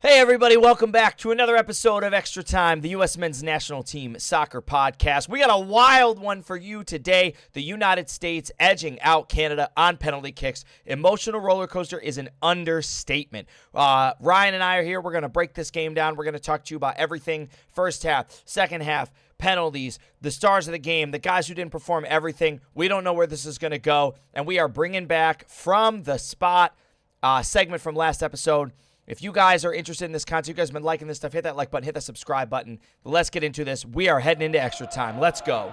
Hey everybody, welcome back to another episode of Extra Time, the U.S. Men's National Team Soccer Podcast. We got a wild one for you today. The United States edging out Canada on penalty kicks. Emotional roller coaster is an understatement. Ryan and I are here. We're going to break this game down. We're going to talk to you about everything. First half, second half, penalties, the stars of the game, the guys who didn't perform, everything. We don't know where this is going to go, and we are bringing back from the spot segment from last episode. If you guys are interested in this content, you guys have been liking this stuff, hit that like button, hit that subscribe button. Let's get into this. We are heading into extra time. Let's go.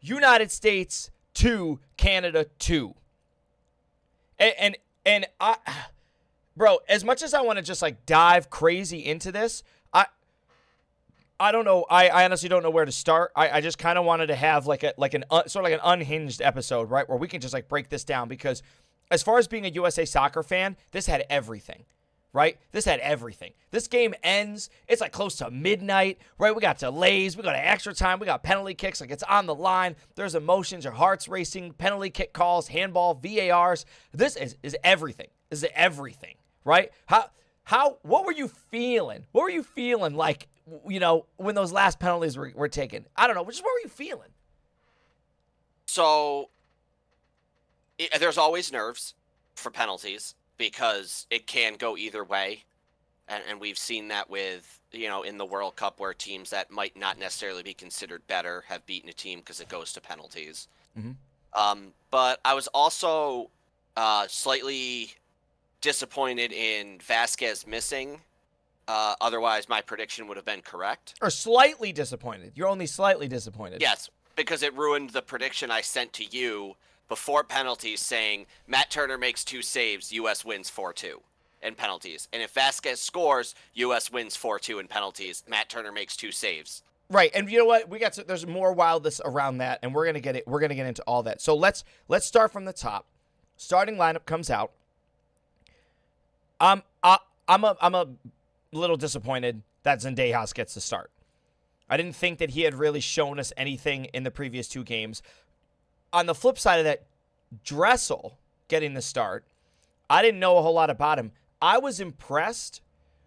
United States 2, Canada 2. And I, bro, as much as I want to just like dive crazy into this, I don't know. I honestly don't know where to start. I just kind of wanted to have like an unhinged episode, right, where we can just like break this down, because as far as being a USA soccer fan, this had everything. Right? This had everything. This game ends. It's like close to midnight, right? We got delays. We got extra time. We got penalty kicks. Like, it's on the line. There's emotions. Your heart's racing. Penalty kick calls, handball, VARs. This is everything. This is everything, right? What were you feeling? What were you feeling like, you know, when those last penalties were taken? I don't know. Just what were you feeling? So, there's always nerves for penalties, because it can go either way. And we've seen that with, you know, in the World Cup, where teams that might not necessarily be considered better have beaten a team because it goes to penalties. Mm-hmm. But I was also slightly disappointed in Vasquez missing. Otherwise, my prediction would have been correct. Or slightly disappointed. You're only slightly disappointed. Yes, because it ruined the prediction I sent to you before penalties, saying Matt Turner makes 2 saves, U.S. wins 4-2 in penalties. And if Vasquez scores, U.S. wins 4-2 in penalties. Matt Turner makes 2 saves. Right, and you know what? There's more wildness around that, and we're gonna get it. We're gonna get into all that. So let's start from the top. Starting lineup comes out. I'm a little disappointed that Zendejas gets the start. I didn't think that he had really shown us anything in the previous 2 games. On the flip side of that, Dressel getting the start, I didn't know a whole lot about him. I was impressed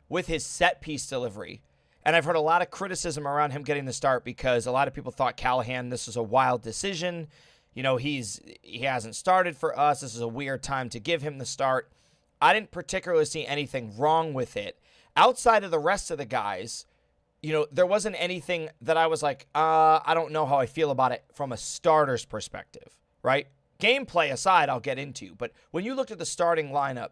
with his set-piece delivery, and I've heard a lot of criticism around him getting the start because a lot of people thought Callahan, this is a wild decision. You know, he hasn't started for us. This is a weird time to give him the start. I didn't particularly see anything wrong with it. Outside of the rest of the guys, you know, there wasn't anything that I was like, I don't know how I feel about it from a starter's perspective, right? Gameplay aside, I'll get into. But when you looked at the starting lineup,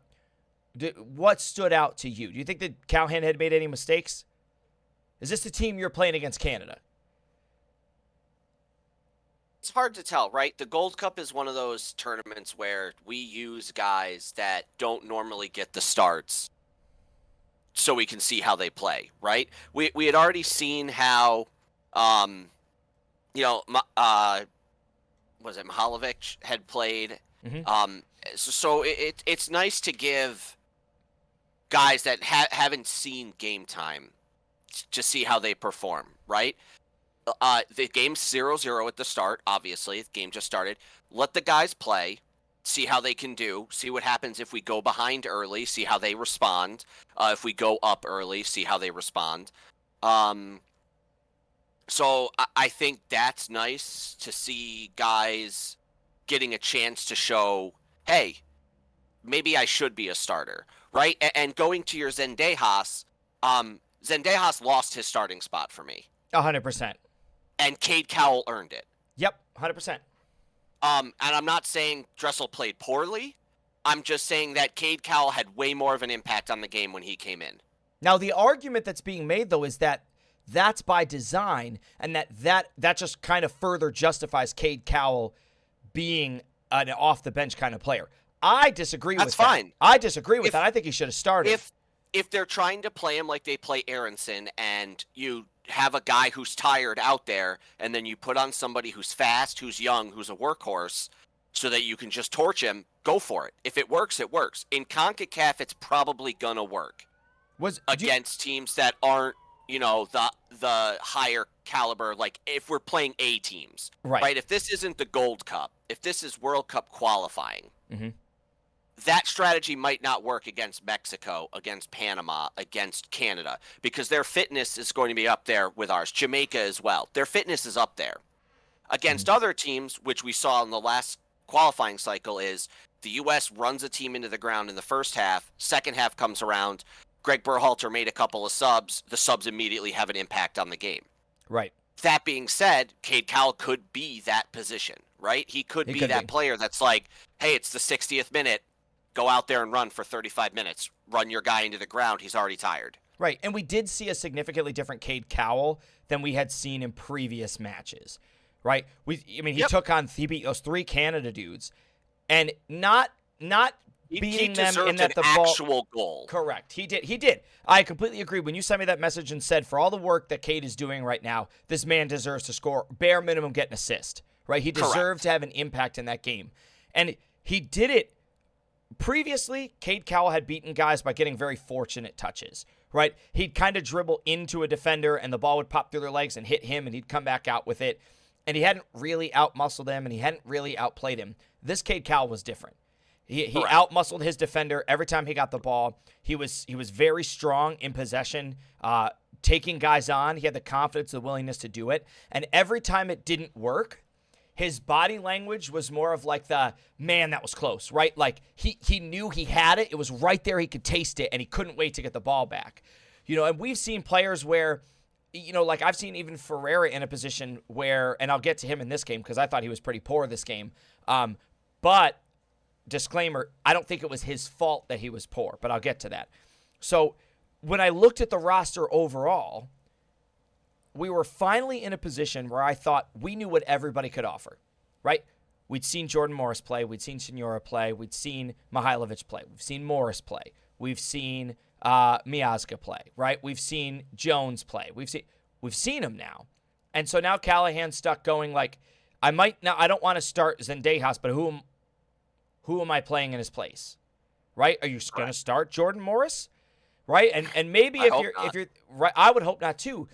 what stood out to you? Do you think that Callahan had made any mistakes? Is this the team you're playing against Canada? It's hard to tell, right? The Gold Cup is one of those tournaments where we use guys that don't normally get the starts, so we can see how they play, right? We had already seen how, Mihalovic had played. Mm-hmm. So it's nice to give guys that haven't seen game time to see how they perform, right? The game's 0-0 at the start, obviously. The game just started. Let the guys play. See how they can do, see what happens if we go behind early, see how they respond. If we go up early, see how they respond. So I think that's nice to see guys getting a chance to show, hey, maybe I should be a starter, right? And going to your Zendejas, Zendejas lost his starting spot for me. 100%. And Cade Cowell earned it. Yep, 100%. And I'm not saying Dressel played poorly. I'm just saying that Cade Cowell had way more of an impact on the game when he came in. Now, the argument that's being made, though, is that that's by design, and that just kind of further justifies Cade Cowell being an off-the-bench kind of player. I disagree That's with fine. that. I disagree with that. I think he should have started. If they're trying to play him like they play Aronson, and you have a guy who's tired out there, and then you put on somebody who's fast, who's young, who's a workhorse, so that you can just torch him, go for it. If it works, it works. In CONCACAF, it's probably gonna work against teams that aren't, the higher caliber. Like if we're playing A teams, right? If this isn't the Gold Cup, if this is World Cup qualifying. Mm-hmm. That strategy might not work against Mexico, against Panama, against Canada, because their fitness is going to be up there with ours. Jamaica as well. Their fitness is up there. Against other teams, which we saw in the last qualifying cycle, is the U.S. runs a team into the ground in the first half. Second half comes around. Greg Berhalter made a couple of subs. The subs immediately have an impact on the game. Right. That being said, Cade Cowell could be that position, right? He could be that player that's like, hey, it's the 60th minute. Go out there and run for 35 minutes. Run your guy into the ground. He's already tired. Right, and we did see a significantly different Cade Cowell than we had seen in previous matches, right? He beat those 3 Canada dudes, and not beating them in that the actual goal. Correct, he did. I completely agree. When you sent me that message and said, for all the work that Cade is doing right now, this man deserves to score, bare minimum get an assist, right? He deserved to have an impact in that game, and he did it. Previously, Cade Cowell had beaten guys by getting very fortunate touches, right? He'd kind of dribble into a defender and the ball would pop through their legs and hit him and he'd come back out with it. And he hadn't really outmuscled him and he hadn't really outplayed him. This Cade Cowell was different. He outmuscled his defender every time he got the ball. He was very strong in possession, taking guys on. He had the confidence, the willingness to do it. And every time it didn't work, his body language was more of like the, man, that was close, right? Like he knew he had it. It was right there. He could taste it, and he couldn't wait to get the ball back. And we've seen players where, like I've seen even Ferreira in a position where, and I'll get to him in this game because I thought he was pretty poor this game. But disclaimer, I don't think it was his fault that he was poor, but I'll get to that. So when I looked at the roster overall, we were finally in a position where I thought we knew what everybody could offer, right? We'd seen Jordan Morris play. We'd seen Senora play. We'd seen Mihailovic play. We've seen Morris play. We've seen Miazga play, right? We've seen Jones play. We've seen him now. And so now Callahan's stuck going like, I don't want to start Zendejas, but who am I playing in his place, right? Are you going to start Jordan Morris, right? And maybe if you're right, I would hope not too.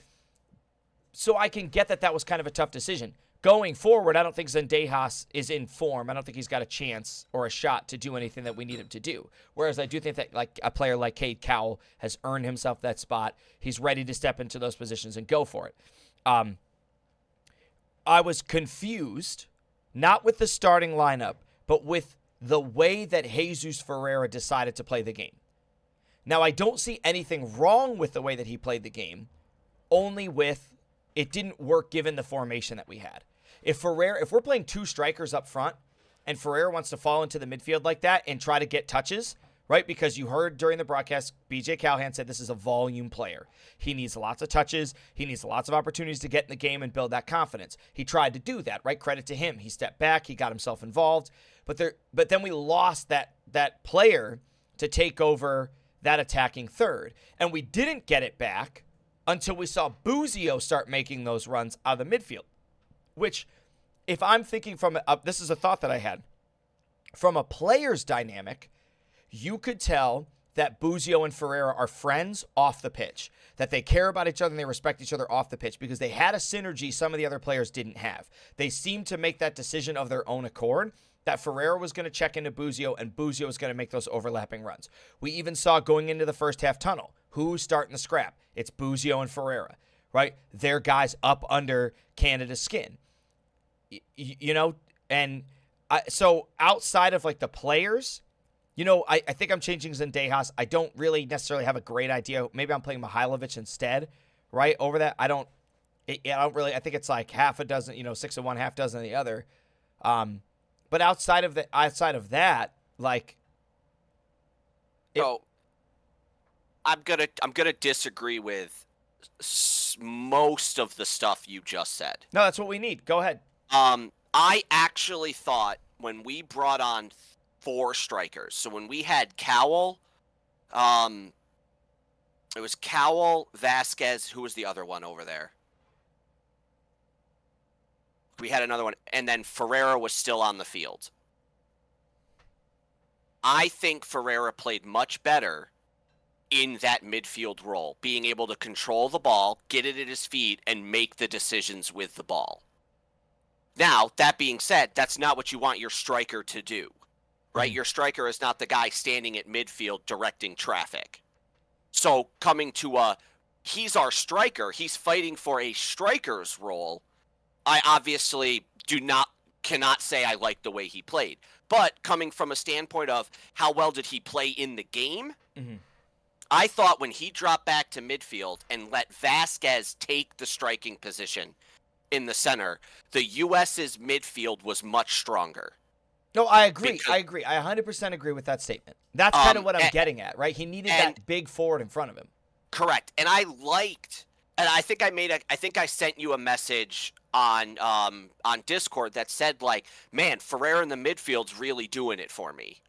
So I can get that was kind of a tough decision. Going forward, I don't think Zendejas is in form. I don't think he's got a chance or a shot to do anything that we need him to do. Whereas I do think that like a player like Cade Cowell has earned himself that spot. He's ready to step into those positions and go for it. I was confused, not with the starting lineup, but with the way that Jesus Ferreira decided to play the game. Now, I don't see anything wrong with the way that he played the game, only with it didn't work given the formation that we had. If we're playing 2 strikers up front and Ferreira wants to fall into the midfield like that and try to get touches, right? Because you heard during the broadcast, BJ Callahan said this is a volume player. He needs lots of touches. He needs lots of opportunities to get in the game and build that confidence. He tried to do that, right? Credit to him. He stepped back. He got himself involved. But then we lost that player to take over that attacking third. And we didn't get it back until we saw Buzio start making those runs out of the midfield, which if I'm thinking this is a thought that I had, from a player's dynamic, you could tell that Buzio and Ferreira are friends off the pitch, that they care about each other and they respect each other off the pitch because they had a synergy some of the other players didn't have. They seemed to make that decision of their own accord, that Ferreira was going to check into Buzio and Buzio was going to make those overlapping runs. We even saw going into the first half tunnel, who's starting the scrap? It's Buzio and Ferreira, right? They're guys up under Canada's skin. So outside of like the players, I think I'm changing Zendejas. I don't really necessarily have a great idea. Maybe I'm playing Mihailovic instead, right? Over that, I don't really, I think it's like half a dozen, 6 of one, half dozen of the other. But outside of that, like, I'm gonna disagree with most of the stuff you just said. No, that's what we need. Go ahead. I actually thought when we brought on 4 strikers. So when we had Cowell, it was Cowell, Vasquez. Who was the other one over there? We had another one, and then Ferreira was still on the field. I think Ferreira played much better in that midfield role, being able to control the ball, get it at his feet, and make the decisions with the ball. Now, that being said, that's not what you want your striker to do, right? Your striker is not the guy standing at midfield directing traffic. So coming to he's our striker, he's fighting for a striker's role. I obviously cannot say I like the way he played. But coming from a standpoint of how well did he play in the game, I thought when he dropped back to midfield and let Vasquez take the striking position in the center, the U.S.'s midfield was much stronger. No, I agree. I 100% agree with that statement. That's kind of what I'm getting at, right? He needed that big forward in front of him. Correct. And I liked, and I think I sent you a message on Discord that said, like, man, Ferreira in the midfield's really doing it for me.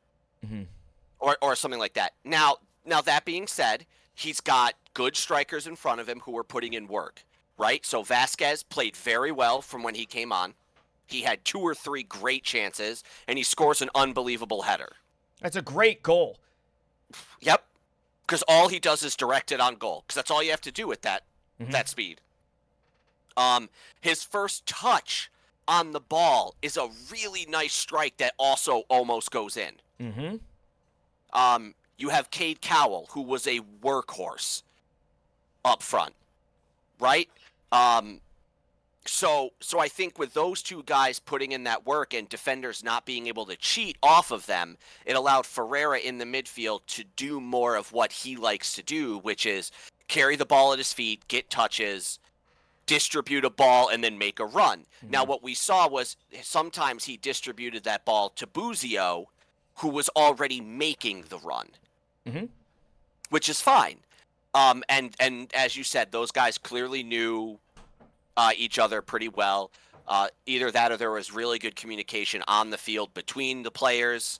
Or something like that. Now that being said, he's got good strikers in front of him who are putting in work, right? So Vasquez played very well from when he came on. He had 2 or 3 great chances, and he scores an unbelievable header. That's a great goal. Yep. Because all he does is direct it on goal. Because that's all you have to do with that speed. His first touch on the ball is a really nice strike that also almost goes in. You have Cade Cowell, who was a workhorse up front, right? So I think with those 2 guys putting in that work and defenders not being able to cheat off of them, it allowed Ferreira in the midfield to do more of what he likes to do, which is carry the ball at his feet, get touches, distribute a ball, and then make a run. Now, what we saw was sometimes he distributed that ball to Buzio, who was already making the run, which is fine. And as you said, those guys clearly knew each other pretty well. Either that or there was really good communication on the field between the players,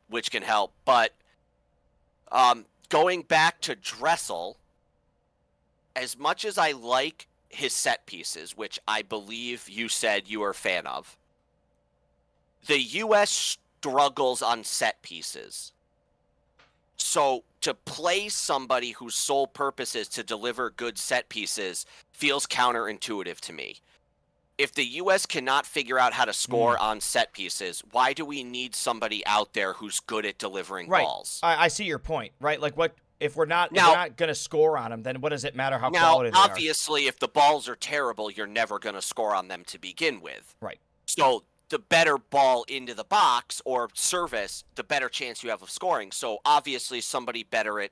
which can help. But going back to Dressel, as much as I like his set pieces, which I believe you said you are a fan of, the U.S. struggles on set pieces. So to play somebody whose sole purpose is to deliver good set pieces feels counterintuitive to me. If the U.S. cannot figure out how to score on set pieces, why do we need somebody out there who's good at delivering balls? I see your point, right? Like, what if we're not going to score on them, then what does it matter how quality they are? Obviously, if the balls are terrible, you're never going to score on them to begin with. Right. So the better ball into the box or service, the better chance you have of scoring. So obviously somebody better at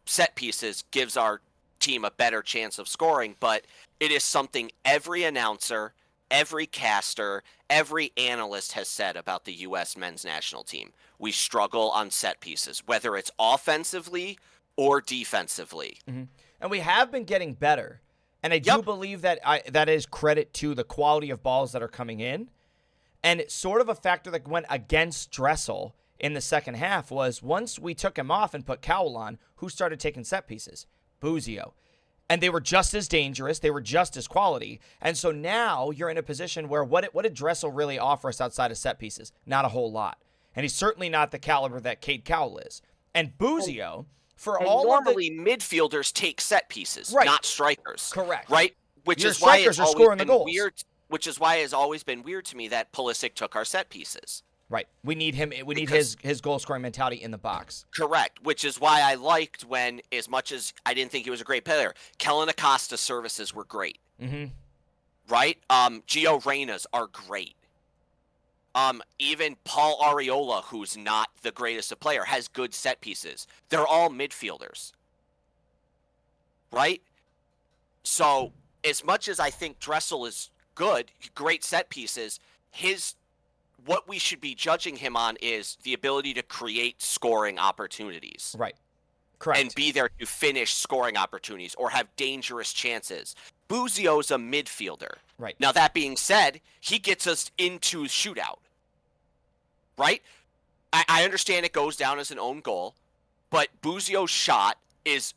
set pieces gives our team a better chance of scoring, but it is something every announcer, every caster, every analyst has said about the U.S. men's national team. We struggle on set pieces, whether it's offensively or defensively. And we have been getting better. And I do believe that that is credit to the quality of balls that are coming in. And sort of a factor that went against Dressel in the second half was once we took him off and put Cowell on, who started taking set pieces? Buzio. And they were just as dangerous. They were just as quality. And so now you're in a position where what did Dressel really offer us outside of set pieces? Not a whole lot. And he's certainly not the caliber that Cade Cowell is. And Buzio, normally midfielders take set pieces, not strikers. Correct. Right? Which Your is why strikers are scoring the goals. Which is why it's always been weird to me that Pulisic took our set pieces. Right. We need him. We need his goal-scoring mentality in the box. Correct. Which is why I liked when, as much as I didn't think he was a great player, Kellen Acosta's services were great. Right? Gio Reyna's are great. Even Paul Arriola, who's not the greatest of player, has good set pieces. They're all midfielders. Right? So, as much as I think Dressel is good, great set pieces, what we should be judging him on is the ability to create scoring opportunities. Right. Correct. And be there to finish scoring opportunities or have dangerous chances. Buzio's a midfielder. Right. Now, that being said, he gets us into shootout. Right? I understand it goes down as an own goal, but Buzio's shot is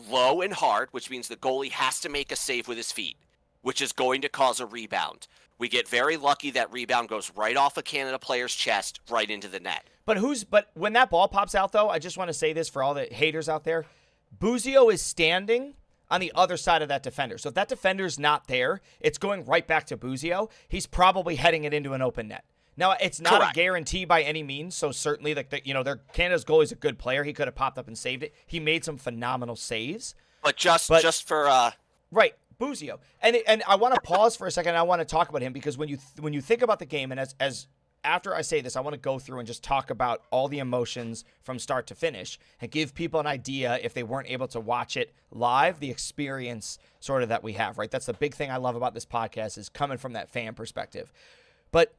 low and hard, which means the goalie has to make a save with his feet, which is going to cause a rebound. We get very lucky that rebound goes right off a Canada player's chest, right into the net. But when that ball pops out, though, I just want to say this for all the haters out there. Buzio is standing on the other side of that defender. So if that defender's not there, it's going right back to Buzio. He's probably heading it into an open net. Now, it's not Correct. a guarantee by any means, so certainly, Canada's goalie's a good player. He could have popped up and saved it. He made some phenomenal saves. But just for right, Buzio. And I want to pause for a second, and I want to talk about him, because when you think about the game, and as after I say this, I want to go through and just talk about all the emotions from start to finish and give people an idea, if they weren't able to watch it live, the experience sort of that we have, right? That's the big thing I love about this podcast, is coming from that fan perspective. But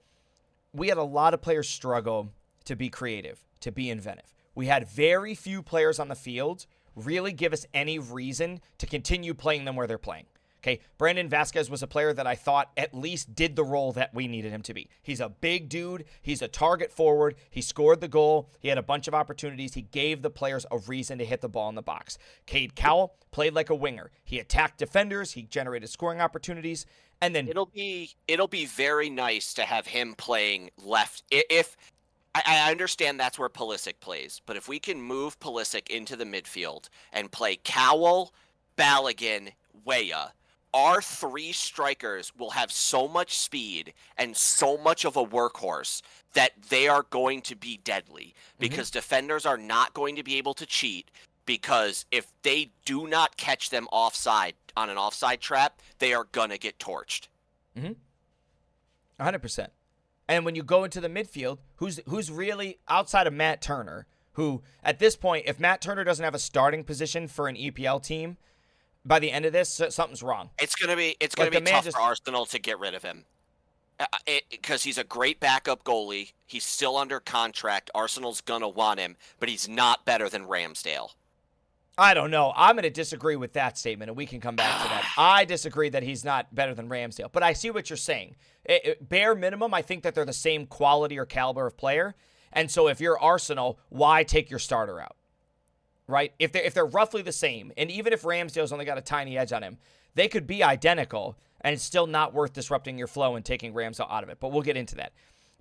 we had a lot of players struggle to be creative, to be inventive. We had very few players on the field really give us any reason to continue playing them where they're playing. Okay, Brandon Vasquez was a player that I thought at least did the role that we needed him to be. He's a big dude. He's a target forward. He scored the goal. He had a bunch of opportunities. He gave the players a reason to hit the ball in the box. Cade Cowell played like a winger. He attacked defenders. He generated scoring opportunities. And then it'll be very nice to have him playing left. If I understand that's where Pulisic plays, but if we can move Pulisic into the midfield and play Cowell, Balogun, Weah, our three strikers will have so much speed and so much of a workhorse that they are going to be deadly, because defenders are not going to be able to cheat, because if they do not catch them offside on an offside trap, they are going to get torched. 100%. And when you go into the midfield, who's really outside of Matt Turner, who at this point, if Matt Turner doesn't have a starting position for an EPL team by the end of this, something's wrong. It's gonna be tough for Arsenal to get rid of him, because he's a great backup goalie. He's still under contract. Arsenal's gonna want him, but he's not better than Ramsdale. I don't know. I'm going to disagree with that statement, and we can come back to that. I disagree that he's not better than Ramsdale, but I see what you're saying. Bare minimum, I think that they're the same quality or caliber of player, and so if you're Arsenal, why take your starter out, right? If they're roughly the same, and even if Ramsdale's only got a tiny edge on him, they could be identical, and it's still not worth disrupting your flow and taking Ramsdale out of it, but we'll get into that.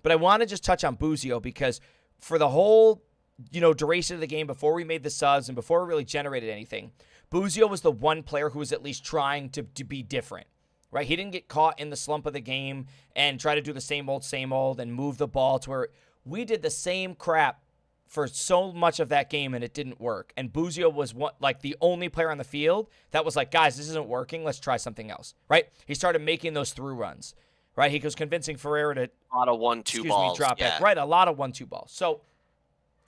But I want to just touch on Buzio, because for the whole duration of the game, before we made the subs and before we really generated anything, Buzio was the one player who was at least trying to be different, right? He didn't get caught in the slump of the game and try to do the same old and move the ball to where we did the same crap for so much of that game and it didn't work. And Buzio was the only player on the field that was like, guys, this isn't working. Let's try something else, right? He started making those through runs, right? He was convincing Ferreira to a lot of 1-2 balls, drop back, right? A lot of 1-2 balls. So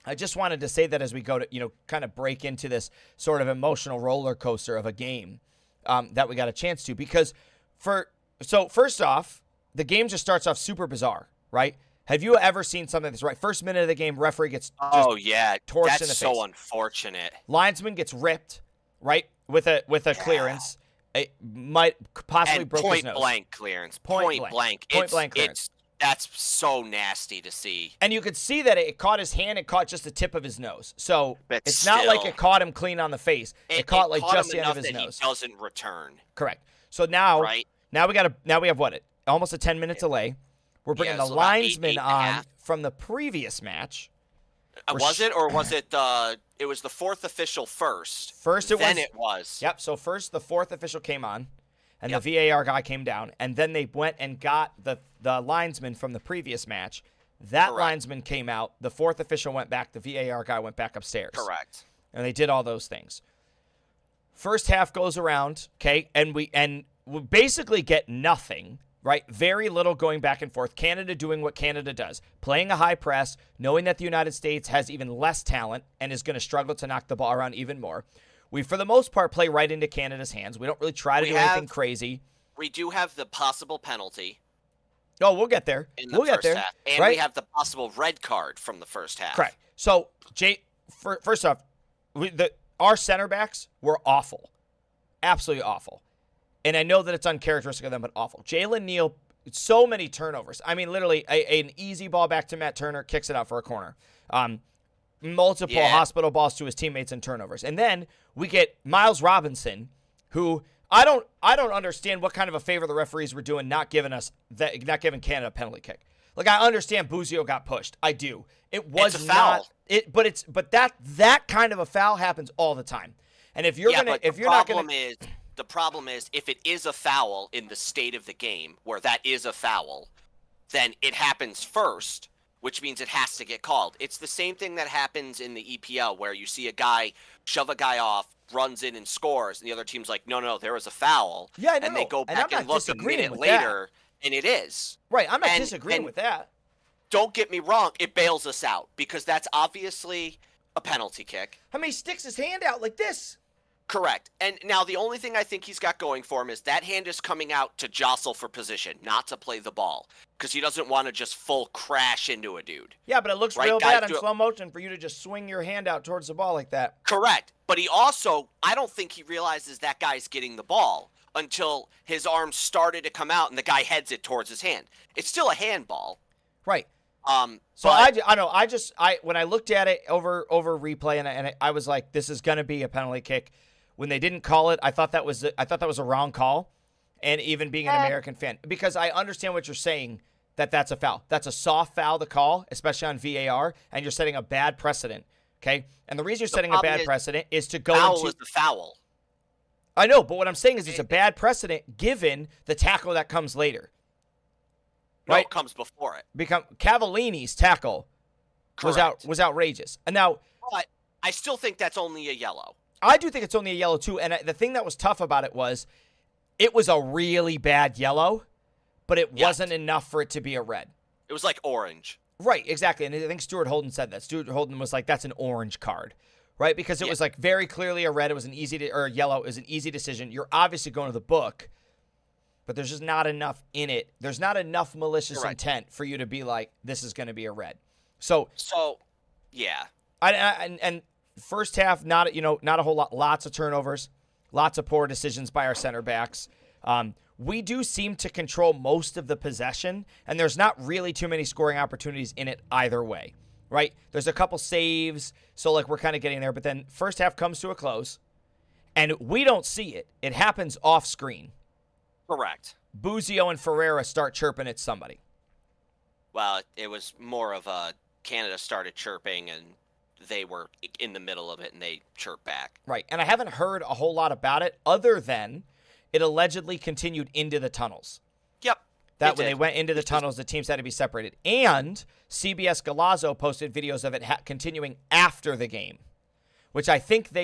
I just wanted to say that as we go to, kind of break into this sort of emotional roller coaster of a game that we got a chance to, because first off, the game just starts off super bizarre, right? Have you ever seen something that's right? First minute of the game, referee gets torched that's in the so face. Unfortunate. Linesman gets ripped, right, with a clearance. It might possibly broke his nose. Point blank clearance. Point blank clearance. That's so nasty to see. And you could see that it caught his hand. It caught just the tip of his nose. So it's not like it caught him clean on the face. It caught just the end of his nose. He doesn't return. Correct. So now we have what? Almost a 10-minute delay. We're bringing the linesman on from the previous match. Was it, or was it it was the fourth official first? Then it was. Yep, so first the fourth official came on, and the VAR guy came down, and then they went and got the linesman from the previous match. That linesman came out, the fourth official went back, the VAR guy went back upstairs. Correct. And they did all those things. First half goes around, okay, and we basically get nothing. Right? Very little going back and forth. Canada doing what Canada does. Playing a high press, knowing that the United States has even less talent and is going to struggle to knock the ball around even more. We, for the most part, play right into Canada's hands. We don't really try to do anything crazy. We do have the possible penalty. Oh, we'll get there. We'll get there. Half. And we have the possible red card from the first half. Correct. So, first off, our center backs were awful. Absolutely awful. And I know that it's uncharacteristic of them, but awful. Jalen Neal, so many turnovers. I mean, literally, an easy ball back to Matt Turner, kicks it out for a corner. Multiple hospital balls to his teammates and turnovers. And then we get Miles Robinson, who I don't understand what kind of a favor the referees were doing not giving Canada a penalty kick. Like, I understand Buzio got pushed. I do. It's a foul. But that kind of a foul happens all the time. And if the problem is if it is a foul in the state of the game where that is a foul, then it happens first, which means it has to get called. It's the same thing that happens in the EPL where you see a guy shove a guy off, runs in and scores, and the other team's like, no, there was a foul. Yeah, I know. And they go back and look a minute later, and it is. Right, I'm not disagreeing with that. Don't get me wrong, it bails us out because that's obviously a penalty kick. I mean, he sticks his hand out like this. Correct. And now the only thing I think he's got going for him is that hand is coming out to jostle for position, not to play the ball, because he doesn't want to just full crash into a dude. Yeah, but it looks real bad in slow motion for you to just swing your hand out towards the ball like that. Correct. But he also, I don't think he realizes that guy's getting the ball until his arm started to come out and the guy heads it towards his hand. It's still a handball. Right. So when I looked at it over replay and I was like, this is going to be a penalty kick. When they didn't call it, I thought that was a wrong call. And even being an American fan, because I understand what you're saying, that's a foul. That's a soft foul to call, especially on VAR, and you're setting a bad precedent. Okay. And the reason you're setting a bad precedent is to go foul is the foul. I know, but what I'm saying is it's a bad precedent given the tackle that comes later. No, it comes before it. Cavallini's tackle was outrageous. And now, but I still think that's only a yellow. I do think it's only a yellow too. And the thing that was tough about it was a really bad yellow, but it wasn't enough for it to be a red. It was like orange. Right, exactly. And I think Stuart Holden said that. Stuart Holden was like, that's an orange card. Right? Because it was like very clearly a red. It was or yellow. It was an easy decision. You're obviously going to the book. But there's just not enough in it. There's not enough malicious intent for you to be like, this is going to be a red. So yeah. And first half, not a whole lot. Lots of turnovers, lots of poor decisions by our center backs. We do seem to control most of the possession, and there's not really too many scoring opportunities in it either way. Right? There's a couple saves, so like we're kind of getting there. But then first half comes to a close, and we don't see it. It happens off screen. Correct. Buzio and Ferreira start chirping at somebody. Well, it was more of a Canada started chirping and they were in the middle of it and they chirped back. Right. And I haven't heard a whole lot about it other than it allegedly continued into the tunnels. Yep. That when they went into the tunnels, the teams had to be separated. And CBS Galazzo posted videos of it continuing after the game, which I think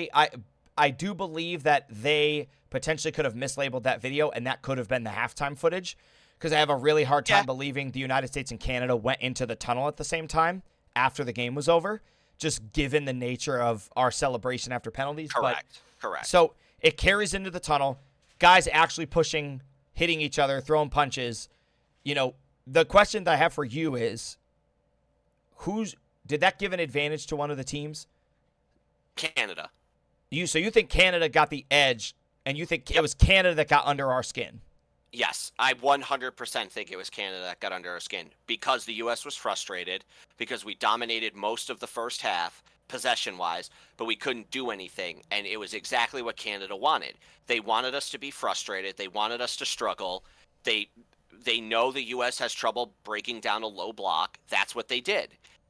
I do believe that they potentially could have mislabeled that video, and that could have been the halftime footage, because I have a really hard time believing the United States and Canada went into the tunnel at the same time after the game was over, just given the nature of our celebration after penalties. Correct. So it carries into the tunnel, guys actually pushing, hitting each other, throwing punches. The question that I have for you is, did that give an advantage to one of the teams? Canada. So you think Canada got the edge, and you think it was Canada that got under our skin? Yes, I 100% think it was Canada that got under our skin because the U.S. was frustrated, because we dominated most of the first half possession-wise, but we couldn't do anything, and it was exactly what Canada wanted. They wanted us to be frustrated. They wanted us to struggle. They know the U.S. has trouble breaking down a low block. That's what they did.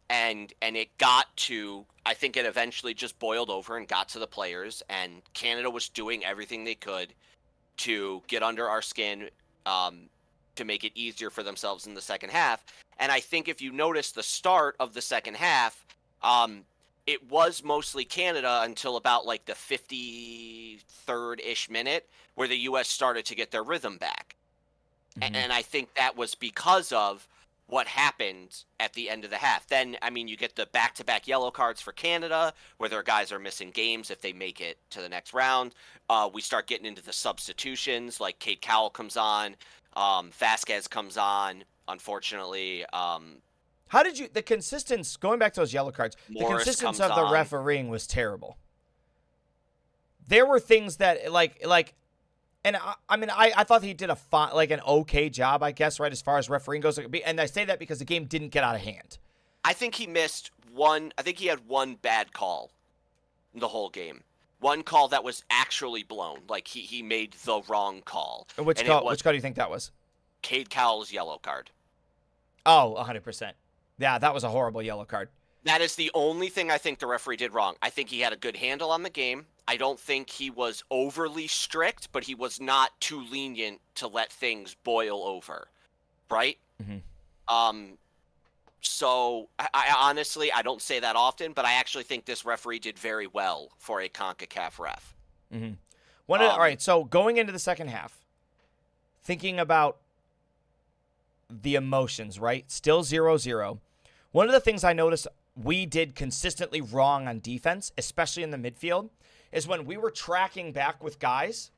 And it got to, I think it eventually just boiled over and got to the players, and Canada was doing everything they could to get under our skin, to make it easier for themselves in the second half. And I think if you notice the start of the second half, it was mostly Canada until about like the 53rd-ish minute where the U.S. started to get their rhythm back. Mm-hmm. And I think that was because of what happened at the end of the half. Then, I mean, you get the back-to-back yellow cards for Canada, where their guys are missing games if they make it to the next round. We start getting into the substitutions, like Kate Cowell comes on, Vasquez comes on, unfortunately. How did the consistency, going back to those yellow cards, Morris the consistency of comes the on. refereeing was terrible. There were things that, and I thought he did an okay job, I guess, right, as far as refereeing goes. And I say that because the game didn't get out of hand. I think he missed one. I think he had one bad call the whole game. One call that was actually blown. Like he made the wrong call. Which call do you think that was? Cade Cowell's yellow card. Oh, 100%. Yeah, that was a horrible yellow card. That is the only thing I think the referee did wrong. I think he had a good handle on the game. I don't think he was overly strict, but he was not too lenient to let things boil over, right? Mm-hmm. So I honestly, I don't say that often, but I actually think this referee did very well for a CONCACAF ref. Mm-hmm. All right, so going into the second half, thinking about the emotions, right? Still 0-0. One of the things I noticed we did consistently wrong on defense, especially in the midfield, is when we were tracking back with guys,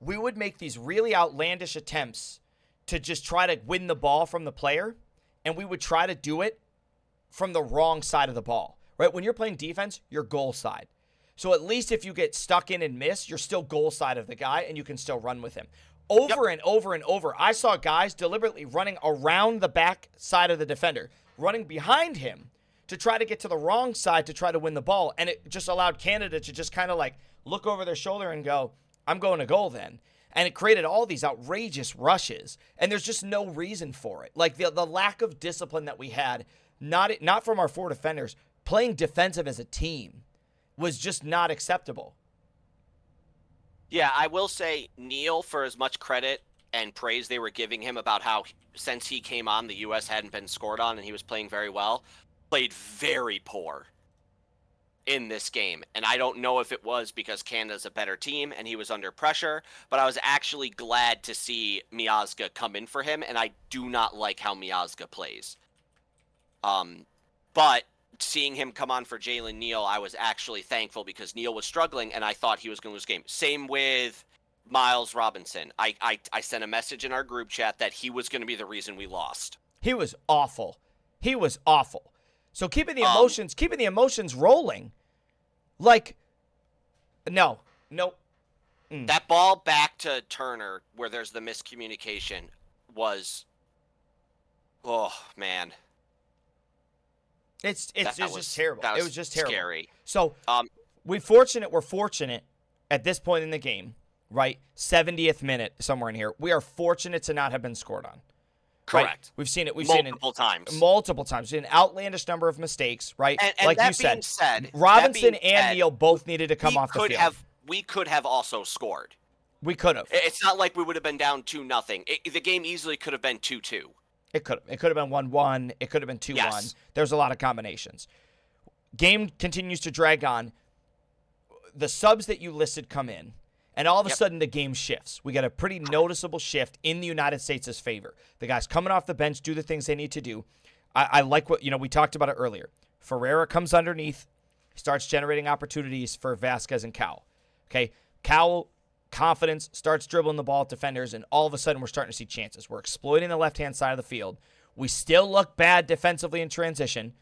we would make these really outlandish attempts to just try to win the ball from the player, and we would try to do it from the wrong side of the ball, right? When you're playing defense, you're goal side. So at least if you get stuck in and miss, you're still goal side of the guy, and you can still run with him. Over and over and over, I saw guys deliberately running around the back side of the defender, running behind him to try to get to the wrong side to try to win the ball. And it just allowed Canada to just kind of like look over their shoulder and go, I'm going to goal then. And it created all these outrageous rushes. And there's just no reason for it. Like the lack of discipline that we had, not from our four defenders, playing defensive as a team was just not acceptable. Yeah, I will say Neil, for as much credit and praise they were giving him about how since he came on, the U.S. hadn't been scored on and he was playing very well, played very poor in this game. And I don't know if it was because Canada's a better team and he was under pressure, but I was actually glad to see Miazga come in for him, and I do not like how Miazga plays. But seeing him come on for Jalen Neal, I was actually thankful because Neal was struggling and I thought he was going to lose the game. Same with Miles Robinson. I sent a message in our group chat that he was going to be the reason we lost. He was awful. He was awful. So keeping the emotions rolling, like, no. That ball back to Turner where there's the miscommunication was, oh man. It's just terrible. It was just terrible. Scary. So we're fortunate at this point in the game, right? 70th minute, somewhere in here. We are fortunate to not have been scored on. Correct. Right? We've seen it multiple times. Multiple times. We've seen an outlandish number of mistakes, right? And like that you said, being said, Robinson and Neal both needed to come off the field. We could have also scored. We could have. It's not like we would have been down 2-0. The game easily could have been 2-2. It could have been 1-1. It could have been 2-1. Yes. There's a lot of combinations. Game continues to drag on. The subs that you listed come in, and all of a sudden the game shifts. We get a pretty noticeable shift in the United States' favor. The guys coming off the bench do the things they need to do. I like what, we talked about it earlier. Ferreira comes underneath, starts generating opportunities for Vasquez and Cowell. Okay, Cowell, confidence, starts dribbling the ball at defenders, and all of a sudden we're starting to see chances. We're exploiting the left-hand side of the field. We still look bad defensively in transition,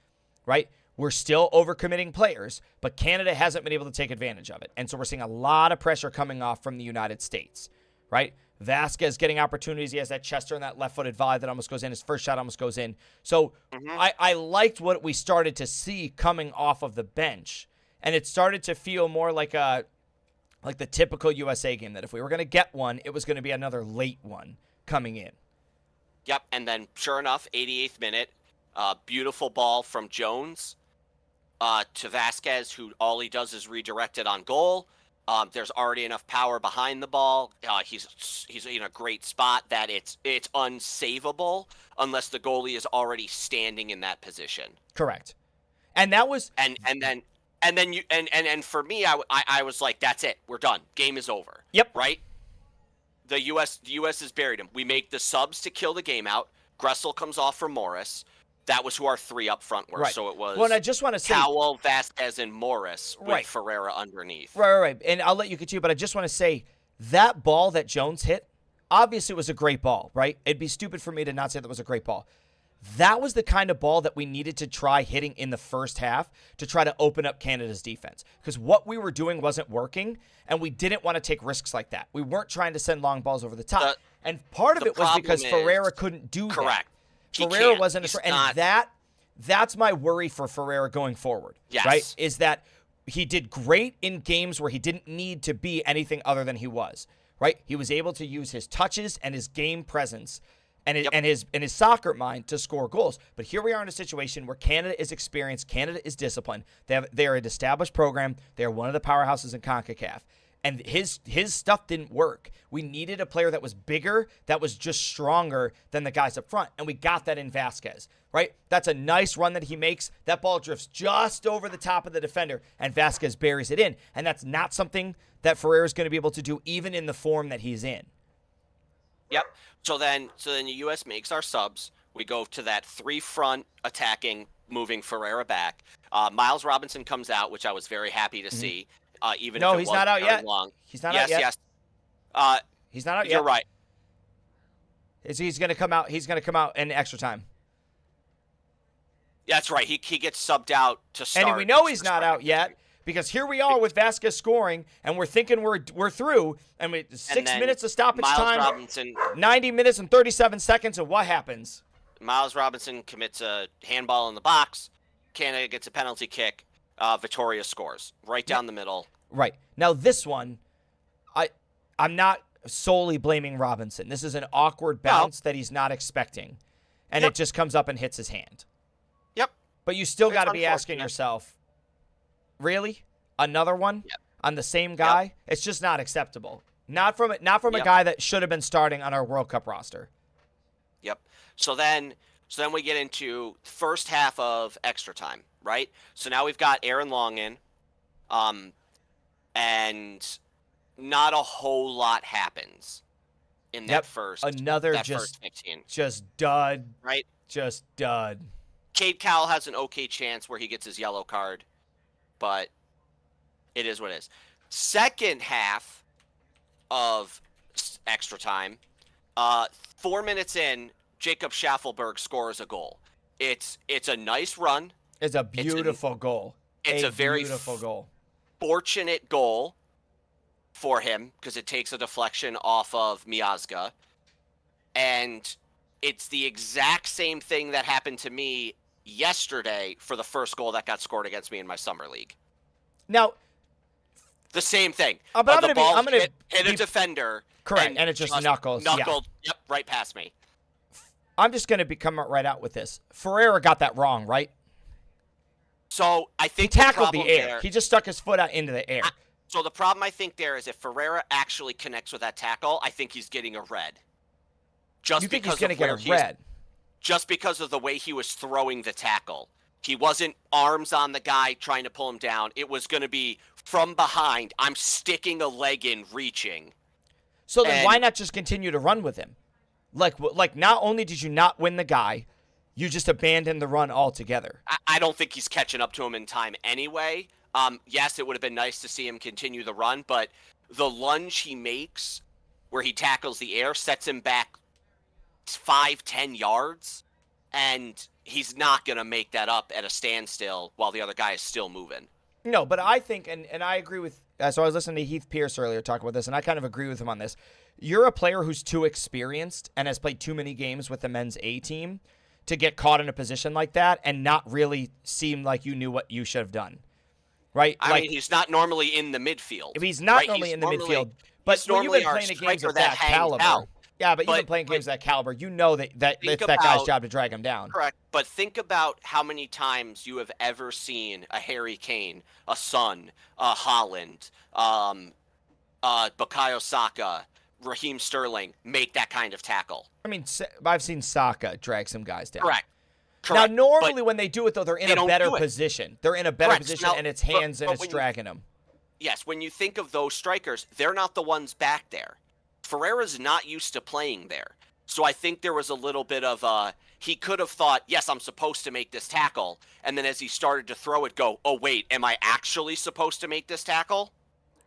right? We're still overcommitting players, but Canada hasn't been able to take advantage of it. And so we're seeing a lot of pressure coming off from the United States, right? Vasquez getting opportunities. He has that Chester and that left-footed volley that almost goes in. His first shot almost goes in. So I liked what we started to see coming off of the bench, and it started to feel more like the typical USA game, that if we were going to get one, it was going to be another late one coming in. Yep, and then sure enough, 88th minute, beautiful ball from Jones to Vasquez, who all he does is redirect it on goal. There's already enough power behind the ball. He's in a great spot that it's unsavable unless the goalie is already standing in that position. Correct. And that was and for me, I was like, that's it, we're done, game is over. Yep. Right. The U.S. has buried him. We make the subs to kill the game out. Gressel comes off for Morris. That was who our three up front were. Right. So it was. Well, and I just want to say Cowell, Vasquez, and Morris with right. Ferreira underneath. Right. And I'll let you continue, but I just want to say that ball that Jones hit, obviously it was a great ball, right? It'd be stupid for me to not say that was a great ball. That was the kind of ball that we needed to try hitting in the first half to try to open up Canada's defense. Because what we were doing wasn't working, and we didn't want to take risks like that. We weren't trying to send long balls over the top. And part of it was because Ferreira couldn't do that. Correct. Ferreira wasn't, and That's my worry for Ferreira going forward. Yes. Right? Is that he did great in games where he didn't need to be anything other than he was. Right? He was able to use his touches and his game presence and his soccer mind to score goals. But here we are in a situation where Canada is experienced, Canada is disciplined. They're an established program. They're one of the powerhouses in CONCACAF. And his stuff didn't work. We needed a player that was bigger, that was just stronger than the guys up front. And we got that in Vasquez, right? That's a nice run that he makes. That ball drifts just over the top of the defender, and Vasquez buries it in. And that's not something that Ferreira is going to be able to do even in the form that he's in. Yep. So then the U.S. makes our subs. We go to that 3-front attacking, moving Ferreira back. Miles Robinson comes out, which I was very happy to see. Even no, if he's not out yet. Long. He's not out yet. Yes. He's not out yet. You're right. He's going to come out. He's going to come out in extra time. That's right. He gets subbed out to start. And we know he's not out yet because here we are with Vasquez scoring, and we're thinking we're through, and we 6 minutes of stoppage time, Robinson, 90 minutes and 37 seconds, and what happens? Miles Robinson commits a handball in the box. Canada gets a penalty kick. Vittoria scores right down the middle. Right. Now this one, I'm not solely blaming Robinson. This is an awkward bounce that he's not expecting, and it just comes up and hits his hand. Yep. But you still got to be asking yourself, really? Another one on the same guy? Yep. It's just not acceptable. Not from a guy that should have been starting on our World Cup roster. Yep. So then we get into first half of extra time, right? So now we've got Aaron Long in, and not a whole lot happens in that first. First 15. Just dud. Right. Just dud. Cade Cowell has an okay chance where he gets his yellow card, but it is what it is. Second half of extra time, 4 minutes in, Jacob Schaffelberg scores a goal. It's a nice run. It's a beautiful goal. It's a very beautiful goal. Fortunate goal for him because it takes a deflection off of Miazga. And it's the exact same thing that happened to me yesterday for the first goal that got scored against me in my summer league. Now, the same thing. But I'm going to hit a defender. Correct, and it just knuckled. Yep, right past me. I'm just going to come right out with this. Ferreira got that wrong, right? So I think he tackled the air. He just stuck his foot out into the air. So the problem I think there is if Ferreira actually connects with that tackle, I think he's getting a red. You think he's going to get a red? Just because of the way he was throwing the tackle. He wasn't arms on the guy trying to pull him down. It was going to be from behind. I'm sticking a leg in, reaching. So then why not just continue to run with him? Like not only did you not win the guy, you just abandoned the run altogether. I don't think he's catching up to him in time anyway. Yes, it would have been nice to see him continue the run, but the lunge he makes where he tackles the air sets him back 5-10 yards, and he's not going to make that up at a standstill while the other guy is still moving. No, but I think, and I agree with, so I was listening to Heath Pierce earlier talk about this, and I kind of agree with him on this. You're a player who's too experienced and has played too many games with the men's A team to get caught in a position like that and not really seem like you knew what you should have done. Right? I mean, he's not normally in the midfield. If he's not normally in the midfield, but when you've been playing games of that caliber. Yeah, but you've been playing games of that caliber. You know that it's that guy's job to drag him down. Correct. But think about how many times you have ever seen a Harry Kane, a Son, a Holland, Bukayo Saka, Raheem Sterling make that kind of tackle. I mean, I've seen Saka drag some guys down. Correct. Now, normally when they do it, though, they're in a better position. They're in a better position, and it's hands and it's dragging them. Yes, when you think of those strikers, they're not the ones back there. Ferreira's not used to playing there. So I think there was a little bit of he could have thought, yes, I'm supposed to make this tackle. And then as he started to throw it, go, oh, wait, am I actually supposed to make this tackle?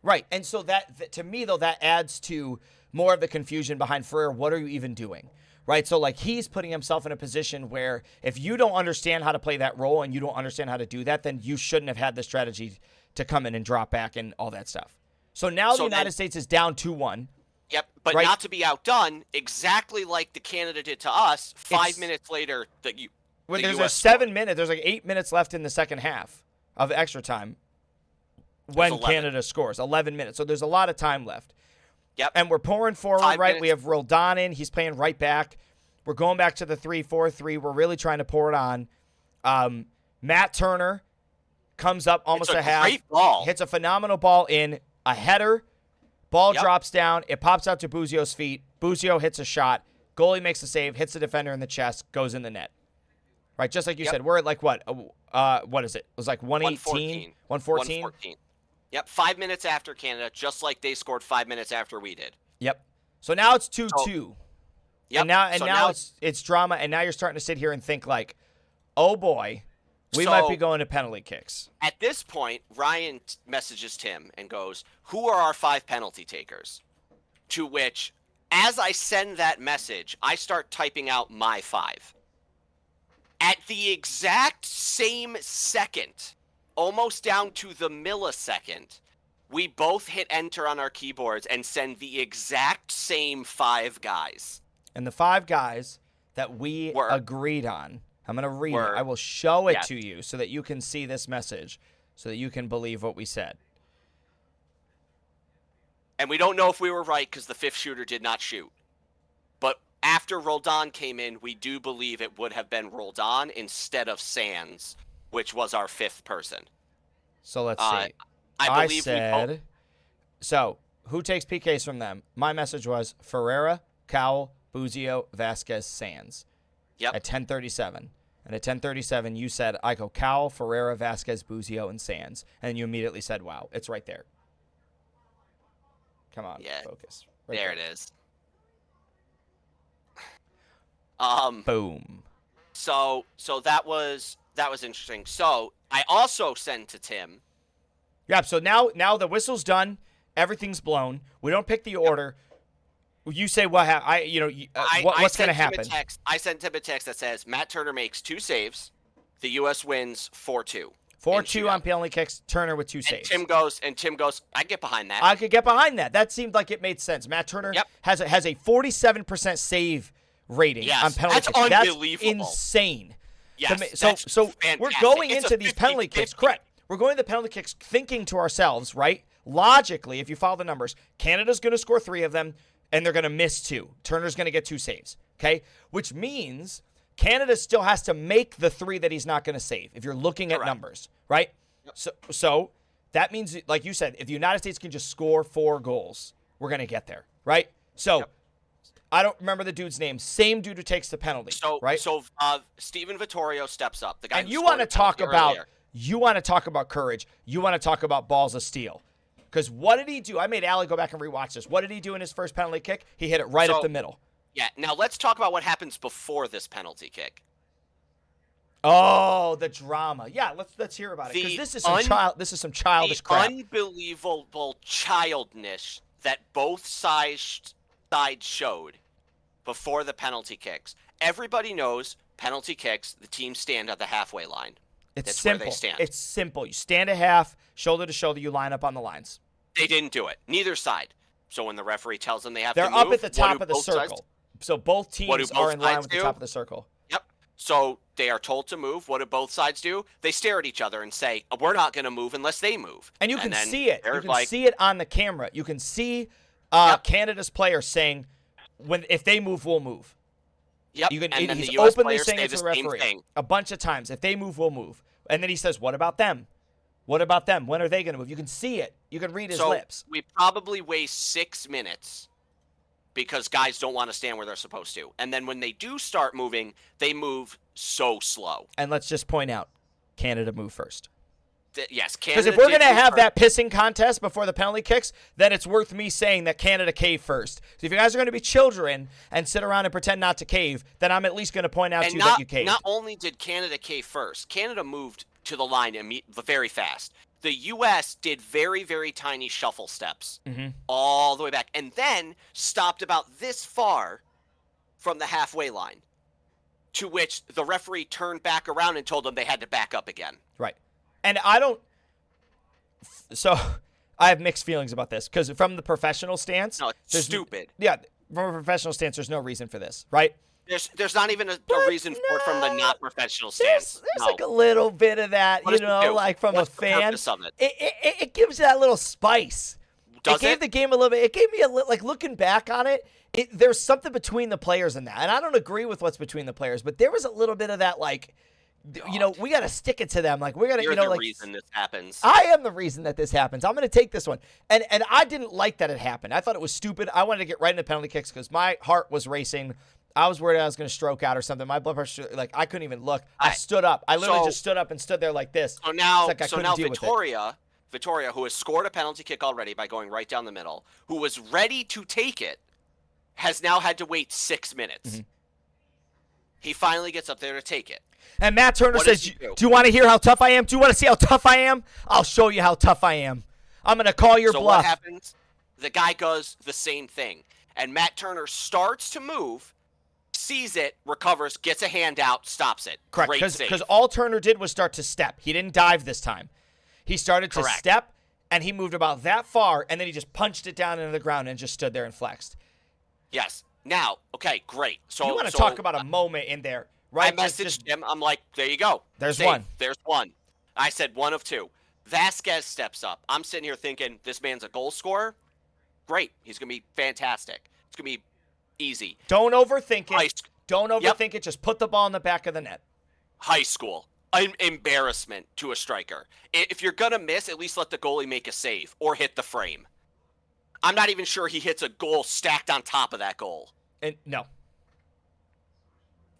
Right. And so that to me, though, that adds to more of the confusion behind Ferreira. What are you even doing? Right. So like he's putting himself in a position where if you don't understand how to play that role and you don't understand how to do that, then you shouldn't have had the strategy to come in and drop back and all that stuff. So now the United States is down 2-1. Yep, but not to be outdone, exactly like the Canada did to us. 5 minutes later, When The there's US a 7 minute, there's like 8 minutes left in the second half of extra time when 11. Canada scores. 11 minutes. So there's a lot of time left. Yep. And we're pouring forward, 5 right? We minutes. have Roldan in. He's playing right back. We're going back to the 3-4-3. We're really trying to pour it on. Matt Turner comes up almost It's a a half. great ball. Hits a phenomenal ball in a header. Ball Yep. drops down. It pops out to Buzio's feet. Buzio hits a shot. Goalie makes a save, hits the defender in the chest, goes in the net. Right, just like you Yep. said. We're at like what? What is it? It was like 118? 114? 114. Yep, 5 minutes after Canada, just like they scored 5 minutes after we did. Yep. So now it's 2-2. Yep. And now, So now it's drama, and now you're starting to sit here and think like, oh boy, we might be going to penalty kicks. At this point, Ryan messages Tim and goes, "Who are our 5 penalty takers?" To which, as I send that message, I start typing out my 5. At the exact same second, almost down to the millisecond, we both hit enter on our keyboards and send the exact same 5 guys. And the 5 guys that we Were. agreed on, I'm going to read Were. it. I will show it Yes. to you so that you can see this message, so that you can believe what we said. And we don't know if we were right because the 5th shooter did not shoot. But after Roldan came in, we do believe it would have been Roldan instead of Sands, which was our 5th person. So let's see. I believe said, so who takes PKs from them? My message was Ferreira, Cowell, Buzio, Vasquez, Sands. Yep. At 10:37. And at 10:37, you said, I go Cowell, Ferreira, Vasquez, Buzio, and Sands. And you immediately said, wow, it's right there. Come on, Yeah, focus. there it is. Boom. So that was interesting. So I also sent to Tim. Yeah, so now the whistle's done. Everything's blown. We don't pick the order. You say what what's going to happen? I sent Tim a text that says Matt Turner makes 2 saves. The U.S. wins 4-2. 4-2 on penalty kicks. Turner with 2 And saves. Tim goes, I get behind that. I could get behind that. That seemed like it made sense. Matt Turner has a 47% save rating on penalty that's kicks. unbelievable. That's insane. Yes, So we're going It's into a these penalty kicks. 50-50. Correct. We're going to the penalty kicks thinking to ourselves, right? Logically, if you follow the numbers, Canada's going to score 3 of them, and they're going to miss 2. Turner's going to get 2 saves, okay? Which means Canada still has to make the 3 that he's not going to save if you're looking at numbers, right? Yep. So that means, like you said, if the United States can just score 4 goals, we're going to get there, right? So I don't remember the dude's name. Same dude who takes the penalty, right? So Steven Vittorio steps up. The guy and who you scored want to a talk penalty about earlier. you want to talk about courage. You want to talk about balls of steel. Because what did he do? I made Allie go back and rewatch this. What did he do in his first penalty kick? He hit it right up the middle. Yeah. Now let's talk about what happens before this penalty kick. Oh, the drama. Yeah, let's hear about it. Because this is some childish crap. Unbelievable childness that both sides showed before the penalty kicks. Everybody knows penalty kicks, the teams stand at the halfway line. It's That's simple. Where they stand. It's simple. You stand a half, shoulder to shoulder, you line up on the lines. They didn't do it. Neither side. So when the referee tells them they have They're to move, up at the top of the circle. So both teams are in line with the top of the circle. Yep. So they are told to move. What do both sides do? They stare at each other and say, we're not going to move unless they move. And you can then see it. You they're can see it on the camera. You can see Canada's players saying, if they move, we'll move. Yep. You can, and then he's the US openly players saying say it to the the same referee thing. a bunch of times. If they move, we'll move. And then he says, what about them? What about them? When are they going to move? You can see it. You can read his lips. We probably waste 6 minutes because guys don't want to stand where they're supposed to. And then when they do start moving, they move so slow. And let's just point out, Canada moved first. Yes, Because Canada. if we're going to have that pissing contest before the penalty kicks, then it's worth me saying that Canada caved first. So if you guys are going to be children and sit around and pretend not to cave, then I'm at least going to point out to you that you caved. Not only did Canada cave first, Canada moved to the line very fast. The U.S. did very, very tiny shuffle steps all the way back and then stopped about this far from the halfway line, to which the referee turned back around and told them they had to back up again. Right. And so I have mixed feelings about this because from the professional stance. No, it's stupid. Yeah, from a professional stance, there's no reason for this, right? There's not even a But reason for it from the no, not professional there's stance. like a little bit of that, What does it do? like from What's a the fan. purpose of it? It gives that little spice. Does It gave it? the game a little bit. It gave me like looking back on it. There's something between the players in that, and I don't agree with what's between the players, but there was a little bit of that, like, we got to stick it to them. Like we got to, You're the like. reason this happens. I am the reason that this happens. I'm going to take this one, and I didn't like that it happened. I thought it was stupid. I wanted to get right into penalty kicks because my heart was racing. I was worried I was going to stroke out or something. My blood pressure, like I couldn't even look. I stood up. I literally just stood up and stood there like this. So now, It's like I couldn't deal with it. Victoria, who has scored a penalty kick already by going right down the middle, who was ready to take it, has now had to wait 6 minutes. Mm-hmm. He finally gets up there to take it. And Matt Turner What says, does he do? do you want to hear how tough I am? Do you want to see how tough I am? I'll show you how tough I am. I'm going to call your So bluff. what happens? The guy does the same thing. And Matt Turner starts to move, sees it, recovers, gets a hand out, stops it. Correct, Great save. because all Turner did was start to step. He didn't dive this time. He started to Correct. step, and he moved about that far, and then he just punched it down into the ground and just stood there and flexed. Yes. Now, okay, great. So You want to talk about a moment in there, right? I messaged him. I'm like, there you go. There's Save. one. There's one. I said one of two. Vasquez steps up. I'm sitting here thinking this man's a goal scorer. Great. He's going to be fantastic. It's going to be easy. Don't overthink High, it. Don't overthink it. Just put the ball in the back of the net. high school. An embarrassment to a striker. If you're going to miss, at least let the goalie make a save or hit the frame. I'm not even sure he hits a goal stacked on top of that goal. And no.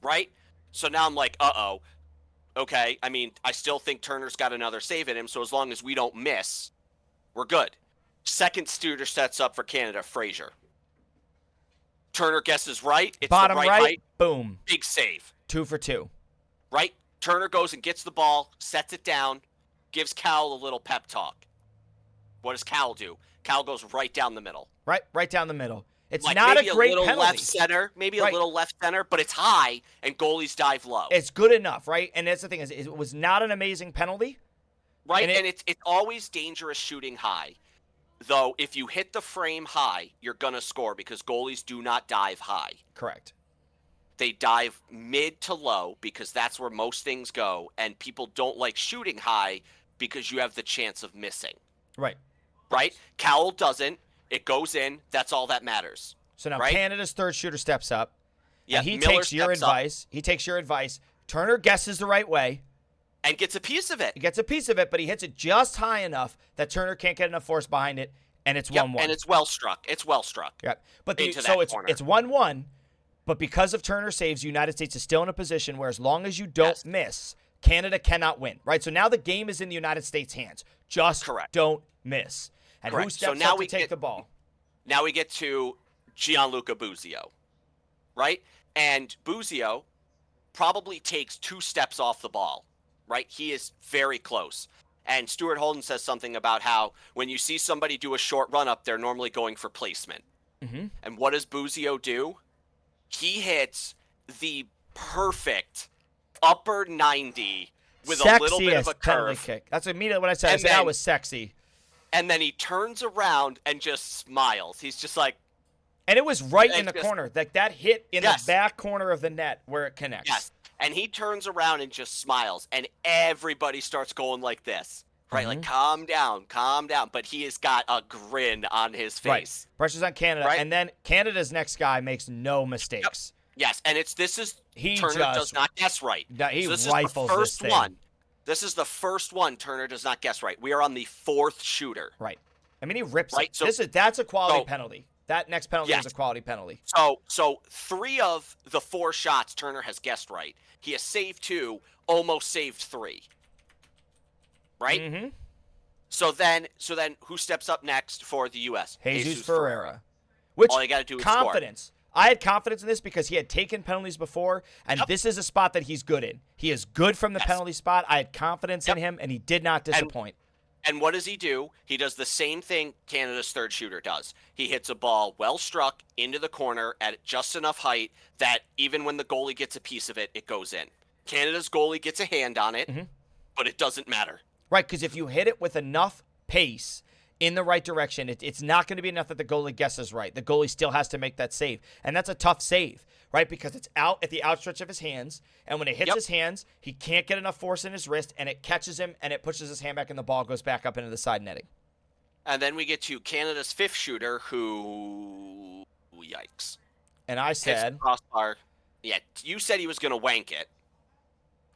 Right? So now I'm like, uh-oh. Okay, I mean, I still think Turner's got another save in him, so as long as we don't miss, we're good. Second Studer sets up for Canada, Fraser. Turner guesses right. It's Bottom the right right, height. boom. Big save. 2 for 2. Right? Turner goes and gets the ball, sets it down, gives Cal a little pep talk. What does Cal do? Cal goes right down the middle. Right down the middle. It's Like not maybe a great little penalty. left center, maybe Right. a little left center, but it's high, and goalies dive low. It's good enough, right? And that's the thing is, it was not an amazing penalty. Right, and it's always dangerous shooting high. Though, if you hit the frame high, you're going to score because goalies do not dive high. Correct. They dive mid to low because that's where most things go, and people don't like shooting high because you have the chance of missing. Right. Right? Cowell doesn't. It goes in. That's all that matters. So now right? Canada's third shooter steps up. Yeah, And he Miller takes your steps up advice. He takes your advice. Turner guesses the right way. and gets a piece of it. He gets a piece of it, but he hits it just high enough that Turner can't get enough force behind it, and it's 1-1. And it's well struck. It's well struck. Yep. But into so that corner. it's 1-1, but because of Turner saves, the United States is still in a position where as long as you don't miss, Canada cannot win, right? So now the game is in the United States' hands. Just Correct. don't miss. And who Correct. So steps now up to we take get- the ball? Now we get to Gianluca Buzio, right? And Buzio probably takes 2 steps off the ball, right? He is very close. And Stuart Holden says something about how when you see somebody do a short run up, they're normally going for placement. Mm-hmm. And what does Buzio do? He hits the perfect upper 90 with a little bit of a Sexiest penalty curve. kick. That's immediately what I said. I And said that then- was sexy. And then he turns around and just smiles. He's just like, And it was right in And the just- corner. Like that hit in Yes. the back corner of the net where it connects. yes. And he turns around and just smiles. And everybody starts going like this. Right? Like, calm down, calm down. But he has got a grin on his Right. face. Pressure's on Canada. Right. And then Canada's next guy makes no mistakes. Yes. And He Turner just- does not guess right. No, he So this rifles is the this first thing. one. This is the first one Turner does not guess right. We are on the 4th shooter. Right. I mean, he rips Right, it. so- That's a quality so- penalty. That next penalty Yes. is a quality penalty. So 3 of the 4 shots Turner has guessed right. He has saved 2, almost saved 3. Right? Mm-hmm. So then who steps up next for the U.S.? Jesus Ferreira. Which, All you got to do is score. confidence. I had confidence in this because he had taken penalties before, and this is a spot that he's good in. He is good from the penalty spot. I had confidence in him, and he did not disappoint. And what does he do? He does the same thing Canada's third shooter does. He hits a ball well struck into the corner at just enough height that even when the goalie gets a piece of it, it goes in. Canada's goalie gets a hand on it, but it doesn't matter. Right, because if you hit it with enough pace, in the right direction. It's not going to be enough that the goalie guesses right. The goalie still has to make that save. And that's a tough save, right? Because it's out at the outstretch of his hands. And when it hits his hands, he can't get enough force in his wrist, and it catches him, and it pushes his hand back, and the ball goes back up into the side netting. And then we get to Canada's fifth shooter, who, yikes. And I said, crossbar. Yeah, you said he was going to wank it,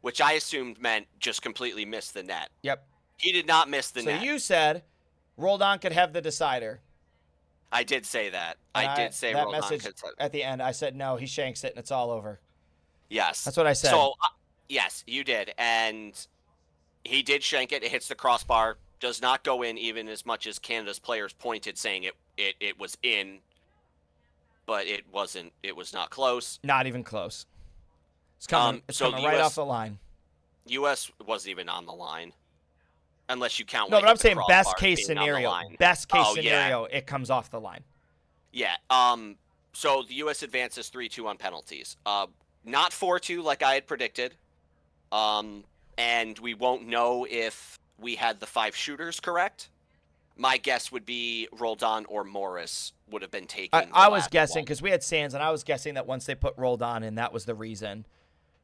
which I assumed meant just completely miss the net. Yep. He did not miss the net. So you said Roldan could have the decider. I did say that. I did say that Roldan message could. At the end, I said, no, he shanks it, and it's all over. Yes. That's what I said. So, yes, you did. And he did shank it. It hits the crossbar. Does not go in even as much as Canada's players pointed saying it was in. But it wasn't. It was not close. Not even close. It's coming, coming right off the line. U.S. wasn't even on the line. Unless you count. No, but I'm saying best case scenario. Best case scenario, it comes off the line. Yeah. So the U.S. advances 3-2 on penalties. Not 4-2 like I had predicted. And we won't know if we had the 5 shooters correct. My guess would be Roldan or Morris would have been taken. I was guessing because we had Sands, and I was guessing that once they put Roldan in, that was the reason.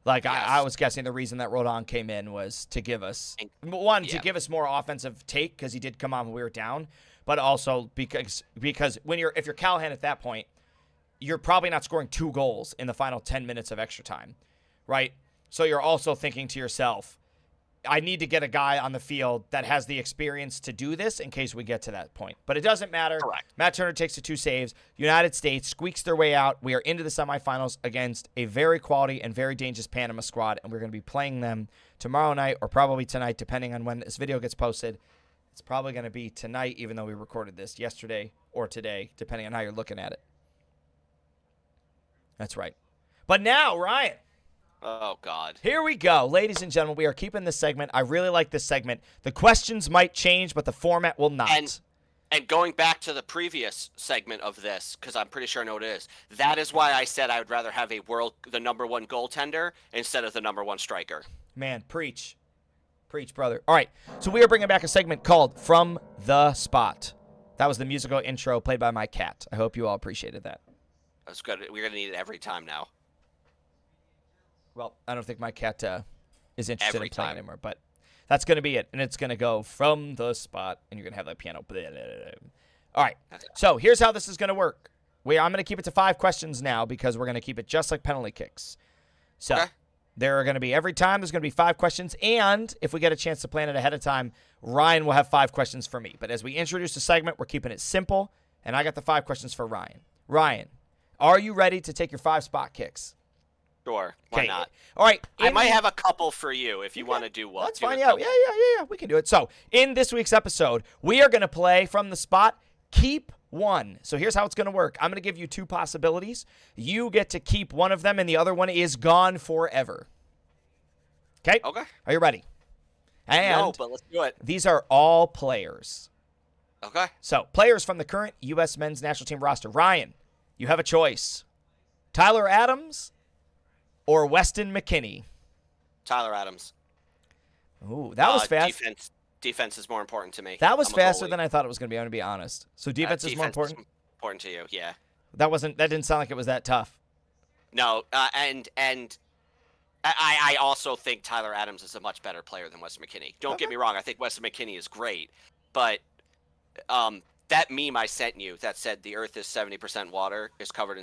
Like, yes. I was guessing the reason that Roldan came in was to give us, to give us more offensive take because he did come on when we were down, but also because if you're Callahan at that point, you're probably not scoring 2 goals in the final 10 minutes of extra time, right? So you're also thinking to yourself, I need to get a guy on the field that has the experience to do this in case we get to that point. But it doesn't matter. Correct. Matt Turner takes the 2 saves. United States squeaks their way out. We are into the semifinals against a very quality and very dangerous Panama squad, and we're going to be playing them tomorrow night or probably tonight, depending on when this video gets posted. It's probably going to be tonight, even though we recorded this yesterday or today, depending on how you're looking at it. That's right. But now, Ryan. Oh, God. Here we go. Ladies and gentlemen, we are keeping this segment. I really like this segment. The questions might change, but the format will not. And going back to the previous segment of this, because I'm pretty sure I know what it is, that is why I said I would rather have the number 1 goaltender instead of the number 1 striker. Man, preach. Preach, brother. All right, so we are bringing back a segment called From the Spot. That was the musical intro played by my cat. I hope you all appreciated that. That's good. We're going to need it every time now. Well, I don't think my cat is interested in playing anymore, but that's going to be it. And it's going to go from the spot, and you're going to have that piano. All right, so here's how this is going to work. I'm going to keep it to 5 questions now because we're going to keep it just like penalty kicks. So there are going to be every time there's going to be 5 questions, and if we get a chance to plan it ahead of time, Ryan will have 5 questions for me. But as we introduce the segment, we're keeping it simple, and I got the 5 questions for Ryan. Ryan, are you ready to take your 5 spot kicks? Sure. Why not? All right. I might have a couple for you if you want to do one. That's fine. Yeah. We can do it. So in this week's episode, we are going to play from the spot, keep 1. So here's how it's going to work. I'm going to give you 2 possibilities. You get to keep one of them, and the other one is gone forever. Okay? Okay. Are you ready? And no, but let's do it. These are all players. Okay. So players from the current U.S. men's national team roster. Ryan, you have a choice. Tyler Adams or Weston McKennie? Tyler Adams. Ooh, that was fast. Defense is more important to me. That was faster than I thought it was going to be. I'm going to be honest. So defense is more important? Important to you, yeah. That didn't sound like it was that tough. No, and I also think Tyler Adams is a much better player than Weston McKennie. Don't get me wrong. I think Weston McKennie is great, but that meme I sent you that said the Earth is 70% water is covered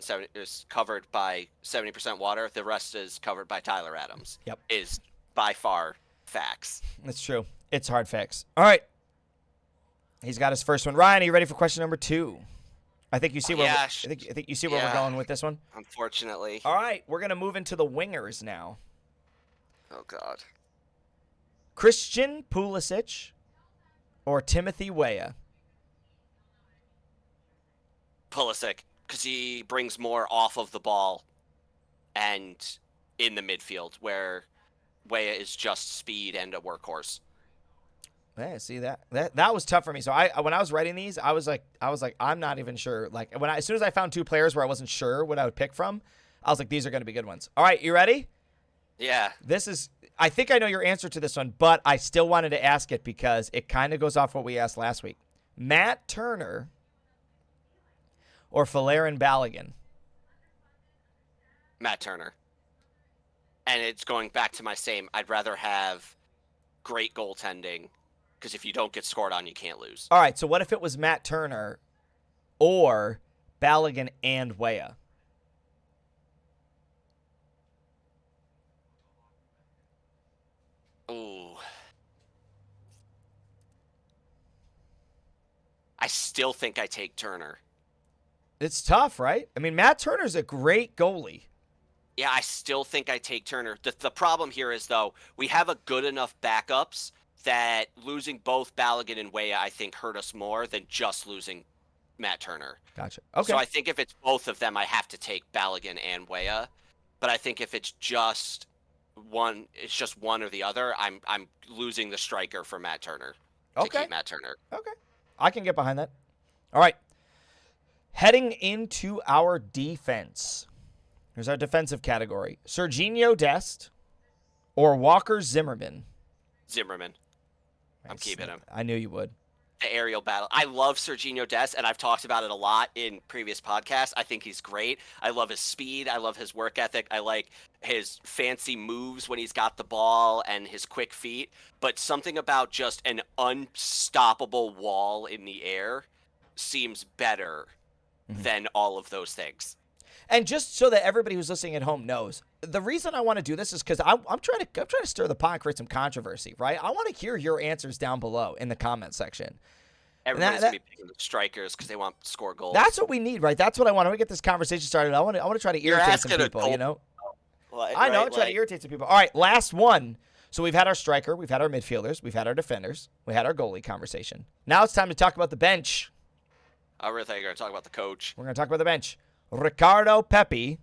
by 70% water. The rest is covered by Tyler Adams. Yep, is by far facts. That's true. It's hard facts. All right, he's got his first one. Ryan, are you ready for question number 2? I think you see where I think you see where we're going with this one. Unfortunately. All right, we're gonna move into the wingers now. Oh God. Christian Pulisic or Timothy Weah? Pulisic, because he brings more off of the ball and in the midfield, where Weah is just speed and a workhorse. Yeah, see that was tough for me. So when I was writing these, I was like, I'm not even sure. Like as soon as I found 2 players where I wasn't sure what I would pick from, I was like, these are going to be good ones. All right, you ready? Yeah. I think I know your answer to this one, but I still wanted to ask it because it kind of goes off what we asked last week. Matt Turner or Falarin Balogun? Matt Turner. And it's going back to my same. I'd rather have great goaltending because if you don't get scored on, you can't lose. All right, so what if it was Matt Turner or Balogun and Weah? Ooh. I still think I take Turner. It's tough, right? I mean, Matt Turner's a great goalie. Yeah, I still think I take Turner. The problem here is, though, we have a good enough backups that losing both Balogun and Weah, I think, hurt us more than just losing Matt Turner. Gotcha. Okay. So I think if it's both of them, I have to take Balogun and Weah. But I think if it's just one or the other, I'm losing the striker for Matt Turner to keep Matt Turner. Okay. I can get behind that. All right. Heading into our defense. Here's our defensive category. Serginho Dest or Walker Zimmerman? Zimmerman. I'm keeping him. I knew you would. The aerial battle. I love Serginho Dest, and I've talked about it a lot in previous podcasts. I think he's great. I love his speed. I love his work ethic. I like his fancy moves when he's got the ball and his quick feet. But something about just an unstoppable wall in the air seems better than all of those things. And just so that everybody who's listening at home knows, the reason I want to do this is because I'm trying to stir the pot and create some controversy, right? I want to hear your answers down below in the comment section. Everybody's gonna be picking the strikers because they want to score goals. That's what we need, right? That's what I want. I want to get this conversation started. I want to try to irritate some people, you know? I know, try to irritate some people. All right, last one. So we've had our striker, we've had our midfielders, we've had our defenders, we had our goalie conversation. Now it's time to talk about the bench. I really thought you were going to talk about the coach. We're going to talk about the bench. Ricardo Pepi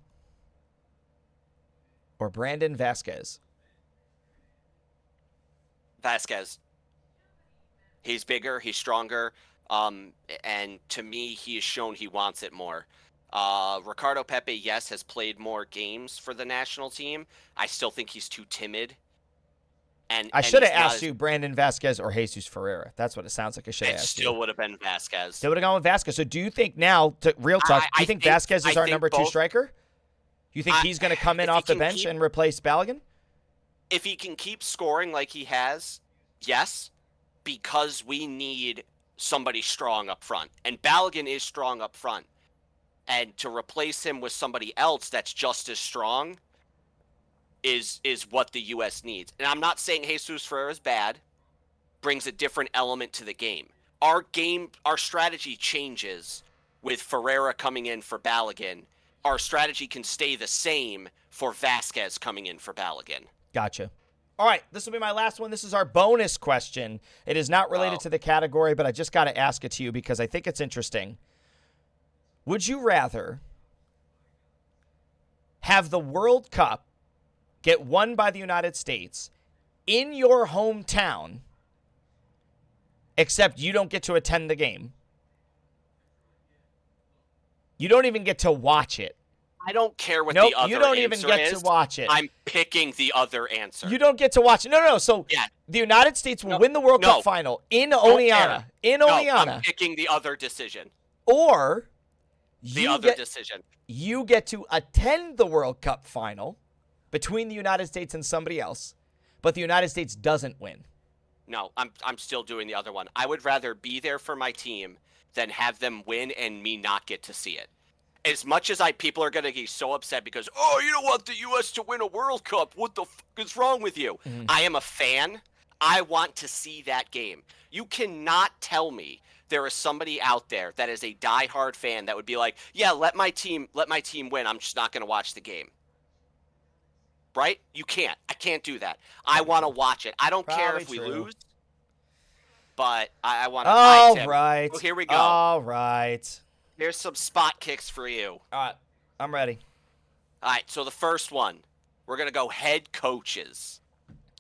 or Brandon Vasquez? Vasquez. He's bigger, he's stronger, and to me, he has shown he wants it more. Ricardo Pepi, yes, has played more games for the national team. I still think he's too timid. And I should have asked you Brandon Vasquez or Jesus Ferreira. That's what it sounds like I should have asked you. It still would have been Vasquez. Still would have gone with Vasquez. So do you think now, real talk, do you think Vasquez is our number 2 striker? You think he's going to come in off the bench and replace Balogun? If he can keep scoring like he has, yes, because we need somebody strong up front. And Balogun is strong up front. And to replace him with somebody else that's just as strong is what the U.S. needs. And I'm not saying Jesus Ferreira is bad, brings a different element to the game. Our strategy changes with Ferreira coming in for Balogun. Our strategy can stay the same for Vasquez coming in for Balogun. Gotcha. All right, this will be my last one. This is our bonus question. It is not related to the category, but I just got to ask it to you because I think it's interesting. Would you rather have the World Cup get won by the United States in your hometown, except you don't get to attend the game? You don't even get to watch it. I don't care what the other answer is. You don't even get to watch it. I'm picking the other answer. You don't get to watch it. No. So the United States will win the World Cup final in Oneonta. I'm picking the other decision. Or you get to attend the World Cup final between the United States and somebody else, but the United States doesn't win. No, I'm still doing the other one. I would rather be there for my team than have them win and me not get to see it. As much as people are going to be so upset because, you don't want the U.S. to win a World Cup. What the is wrong with you? Mm-hmm. I am a fan. I want to see that game. You cannot tell me there is somebody out there that is a diehard fan that would be like, yeah, let my team win. I'm just not going to watch the game. Right? You can't. I can't do that. I want to watch it. I don't care if we lose, but I want to. All right. So here we go. All right. Here's some spot kicks for you. All right. I'm ready. All right. So the first one, we're going to go head coaches.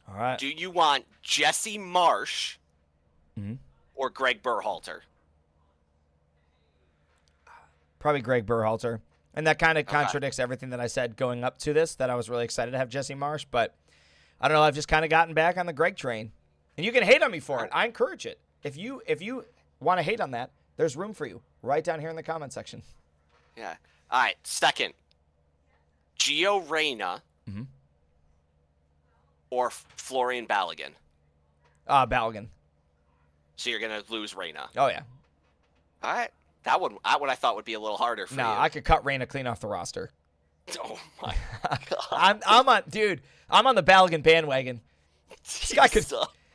All right. Do you want Jesse Marsh or Greg Berhalter? Probably Greg Berhalter. And that kind of contradicts everything that I said going up to this, that I was really excited to have Jesse Marsh. But I don't know. I've just kind of gotten back on the Greg train. And you can hate on me for it. I encourage it. If you want to hate on that, there's room for you right down here in the comment section. Yeah. All right. Second, Gio Reyna or Florian Balogun. Balogun. So you're gonna lose Reyna. Oh yeah. All right. That would what I thought would be a little harder for you. I could cut Reyna clean off the roster. Oh my god. I'm on the Balogun bandwagon.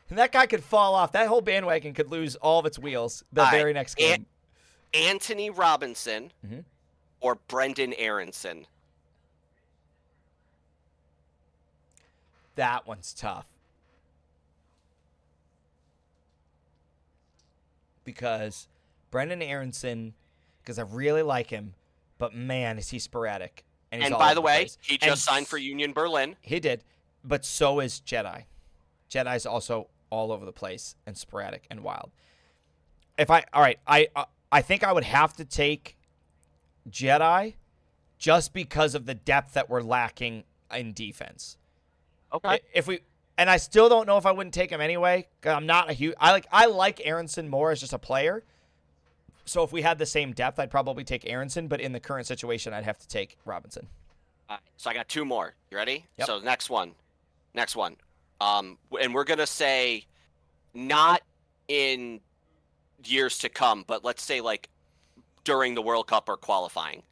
That guy could fall off. That whole bandwagon could lose all of its wheels the very next game. Anthony Robinson or Brendan Aronson. That one's tough. Because Brendan Aronson, because I really like him, but man, is he sporadic. And by the way, he just signed for Union Berlin. He did, but so is Jedi. Jedi's also all over the place and sporadic and wild. I think I would have to take Jedi just because of the depth that we're lacking in defense. Okay. And I still don't know if I wouldn't take him anyway. Cause I'm not a huge. I like Aronson more as just a player. So if we had the same depth, I'd probably take Aronson. But in the current situation, I'd have to take Robinson. All right, so I got two more. You ready? Yep. So next one. And we're gonna say not in years to come, but let's say like during the World Cup or qualifying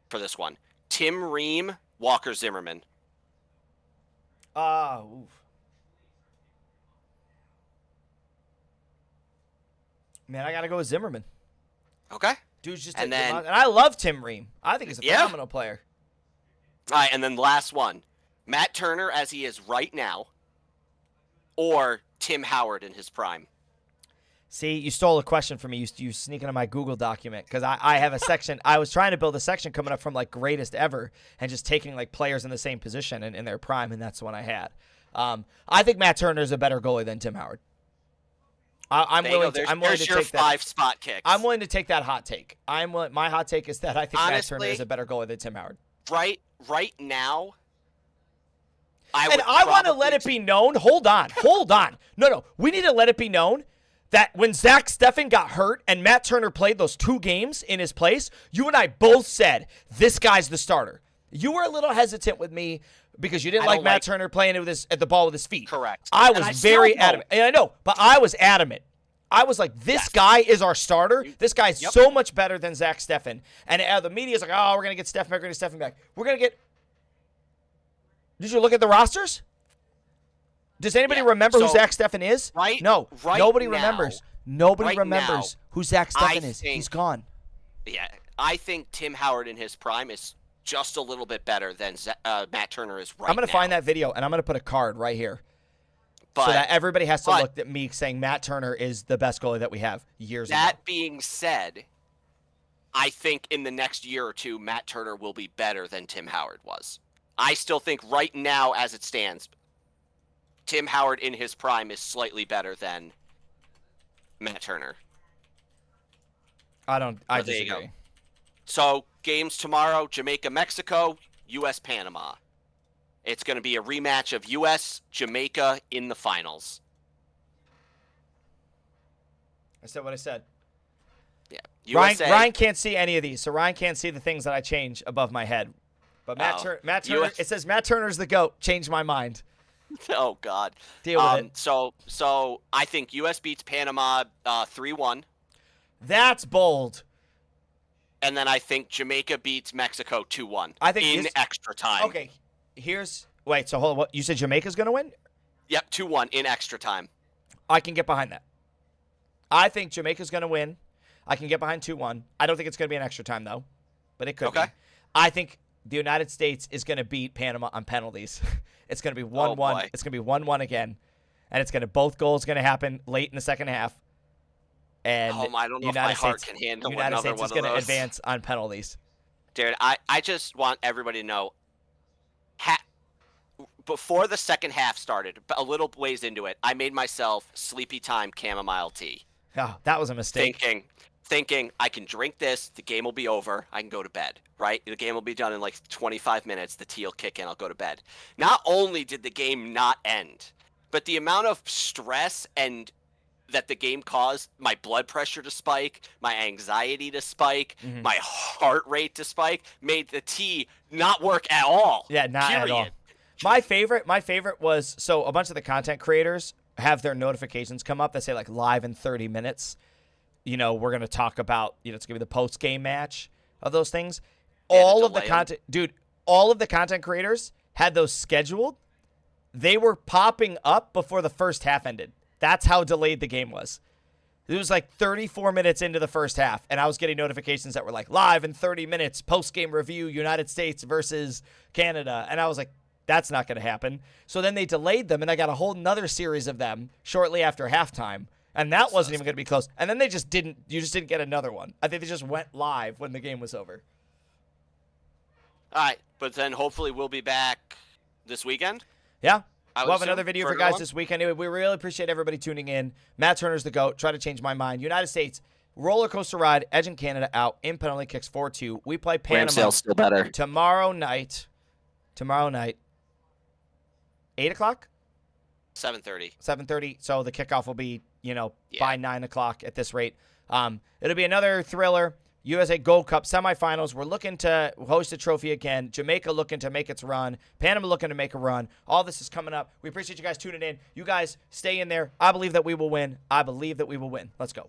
for this one. Tim Ream, Walker Zimmerman. Oof. Man, I gotta go with Zimmerman. Okay. Dude's just and I love Tim Ream. I think he's a phenomenal player. All right, and then last one. Matt Turner as he is right now, or Tim Howard in his prime. See, you stole a question from me. You sneak into my Google document because I have a section. I was trying to build a section coming up from like greatest ever and just taking like players in the same position and in their prime, and that's the one I had. I think Matt Turner is a better goalie than Tim Howard. I'm willing to take that. 5 spot kicks. I'm willing to take that hot take. My hot take is that I think Matt Turner is a better goalie than Tim Howard. Right now. I want to let it be known. Hold on. No. We need to let it be known that when Zach Steffen got hurt and Matt Turner played those 2 games in his place, you and I both said, this guy's the starter. You were a little hesitant with me because you didn't like Matt Turner playing at the ball with his feet. Correct. I was very adamant. And I know, but I was adamant. I was like, this guy is our starter. This guy's so much better than Zach Steffen. And the media's like, oh, we're going to get Steffen back. We're going to get Steffen back. We're going to get... Did you look at the rosters? Does anybody remember who Zach Steffen is? No. Nobody remembers. Nobody remembers who Zach Steffen is. He's gone. Yeah. I think Tim Howard in his prime is just a little bit better than Matt Turner is right now. I'm going to find that video, and I'm going to put a card right here. So that everybody has to look at me saying Matt Turner is the best goalie that we have years ago. That being said, I think in the next year or two, Matt Turner will be better than Tim Howard was. I still think right now, as it stands, Tim Howard in his prime is slightly better than Matt Turner. I disagree. So, games tomorrow, Jamaica, Mexico, U.S., Panama. It's going to be a rematch of U.S., Jamaica in the finals. I said what I said. Yeah. USA, Ryan can't see any of these, so Ryan can't see the things that I change above my head. But Matt Turner, it says Matt Turner's the GOAT. Change my mind. Oh, God. Deal with it. So I think U.S. beats Panama 3-1. That's bold. And then I think Jamaica beats Mexico 2-1 in extra time. Okay. Wait, so hold on. What, you said Jamaica's going to win? Yep, 2-1 in extra time. I can get behind that. I think Jamaica's going to win. I can get behind 2-1. I don't think it's going to be an extra time, though. But it could be. I think the United States is going to beat Panama on penalties. It's going to be 1-1. It's going to be 1-1 again. And both goals going to happen late in the second half. And I don't know if my heart can handle another one of those. United States is going to advance on penalties. Dude, I just want everybody to know, before the second half started, a little ways into it, I made myself sleepy time chamomile tea. Oh, that was a mistake. Thinking I can drink this, the game will be over, I can go to bed, right? The game will be done in like 25 minutes, the tea will kick in, I'll go to bed. Not only did the game not end, but the amount of stress and that the game caused my blood pressure to spike, my anxiety to spike, Mhm. my heart rate to spike, made the tee not work at all. Yeah, not period. at all. My favorite was, so a bunch of the content creators have their notifications come up that say like live in 30 minutes. You know, we're going to talk about, it's going to be the post-game match of those things. Yeah, to All of the delay 'em. content, dude, all of the content creators had those scheduled. They were popping up before the first half ended. That's how delayed the game was. It was like 34 minutes into the first half, and I was getting notifications that were like, live in 30 minutes, post-game review, United States versus Canada. And I was like, that's not going to happen. So then they delayed them, and I got a whole nother series of them shortly after halftime. And that wasn't even going to be close. And then you just didn't get another one. I think they just went live when the game was over. All right, but then hopefully we'll be back this weekend. Yeah. I would We'll have assume, another video for another guys one. this weekend. Anyway, we really appreciate everybody tuning in. Matt Turner's the GOAT. Try to change my mind. United States, roller coaster ride, Edge and Canada out in penalty kicks 4-2. We play Panama Ramsdale's still better. tomorrow night, 8 o'clock? 7:30. 7:30. So the kickoff will be, Yeah. by 9 o'clock at this rate. It'll be another thriller. USA Gold Cup semifinals. We're looking to host a trophy again. Jamaica looking to make its run. Panama looking to make a run. All this is coming up. We appreciate you guys tuning in. You guys stay in there. I believe that we will win. Let's go.